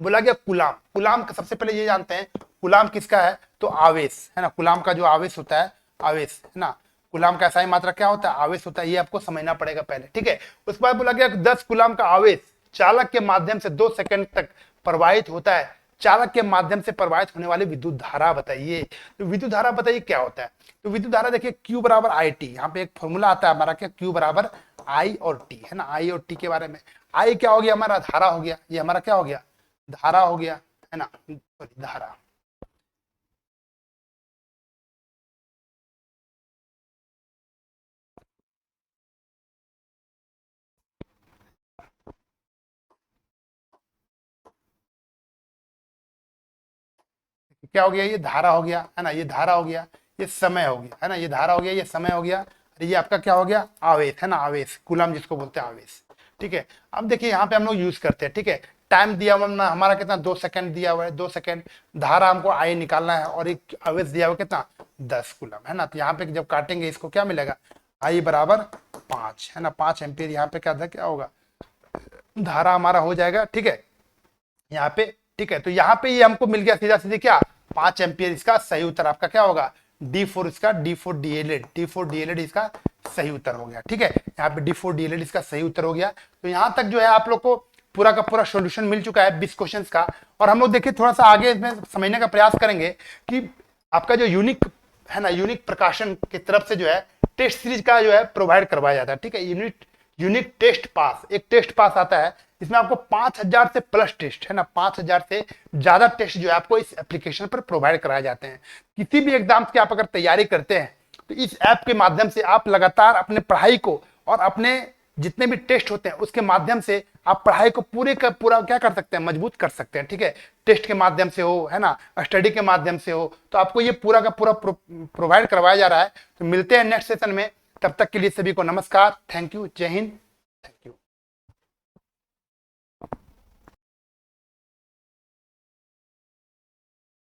बोला गया कुलाम का, सबसे पहले ये जानते हैं कुलाम किसका है, तो आवेश, है ना। कुलाम का जो आवेश होता है, आवेश, है ना, कुलाम का ऐसा ही मात्रा क्या होता है, आवेश होता है। ये आपको समझना पड़ेगा पहले। ठीक है, उसके बाद बोला गया 10 कुलाम का आवेश चालक के माध्यम से 2 सेकंड तक प्रवाहित होता है। चालक के माध्यम से प्रवाहित होने वाली विद्युत धारा बताइए। तो विद्युत धारा बताइए क्या होता है। तो विद्युत धारा देखिए Q बराबर IT, यहाँ पे एक फॉर्मूला आता है हमारा क्या, Q बराबर I और T, है ना। I और T के बारे में, I क्या हो गया, हमारा धारा हो गया, ये हमारा क्या हो गया, धारा हो गया, है ना, धारा। क्या हो गया, ये धारा हो गया, है ना, ये धारा हो गया, ये समय हो गया, है ना, ये धारा हो गया, ये समय हो गया, और ये आपका क्या हो गया, आवेश, है ना, आवेश, कूलम जिसको बोलते हैं आवेश। ठीक है, अब देखिए यहाँ पे हम लोग यूज करते हैं। ठीक है, टाइम दिया हुआ हमारा कितना, 2 सेकंड दिया हुआ है, 2 सेकंड, धारा हमको आई निकालना है, और एक आवेश दिया हुआ कितना, 10 कूलम, है ना। तो यहाँ पे जब काटेंगे इसको क्या मिलेगा, आई बराबर 5, है ना, 5 एम्पियर यहाँ पे क्या होगा, धारा हमारा हो जाएगा। ठीक है, यहाँ पे, ठीक है, तो यहाँ पे ये हमको मिल गया सीधा सीधे क्या, 5 एम्पियर। इसका सही उत्तर आपका क्या होगा, D4, इसका D4 DLED इसका सही उत्तर हो गया। ठीक है, यहाँ पे D4 DLED इसका सही उत्तर हो गया। तो यहाँ तक जो है आप लोग को पूरा का पूरा सॉल्यूशन मिल चुका है 20 क्वेश्चन का। और हम लोग देखिए थोड़ा सा आगे इसमें समझने का प्रयास करेंगे कि आपका जो यूनिक है ना, यूनिक प्रकाशन की तरफ से जो है टेस्ट सीरीज का जो है प्रोवाइड करवाया जाता है। ठीक है, यूनिक टेस्ट पास, एक टेस्ट पास आता है, इसमें आपको 5000 से प्लस टेस्ट, है ना, 5000 से ज्यादा टेस्ट जो है आपको इस एप्लीकेशन पर प्रोवाइड कराए जाते हैं। किसी भी एग्जाम की आप अगर तैयारी करते हैं तो इस ऐप के माध्यम से आप लगातार अपने पढ़ाई को और अपने जितने भी टेस्ट होते हैं उसके माध्यम से आप पढ़ाई को पूरे का पूरा क्या कर सकते हैं, मजबूत कर सकते हैं। ठीक है, टेस्ट के माध्यम से हो, है ना, स्टडी के माध्यम से हो, तो आपको ये पूरा का पूरा प्रोवाइड करवाया जा रहा है। तो मिलते हैं नेक्स्ट सेशन में, तब तक के लिए सभी को नमस्कार, थैंक यू, जय हिंद, थैंक यू।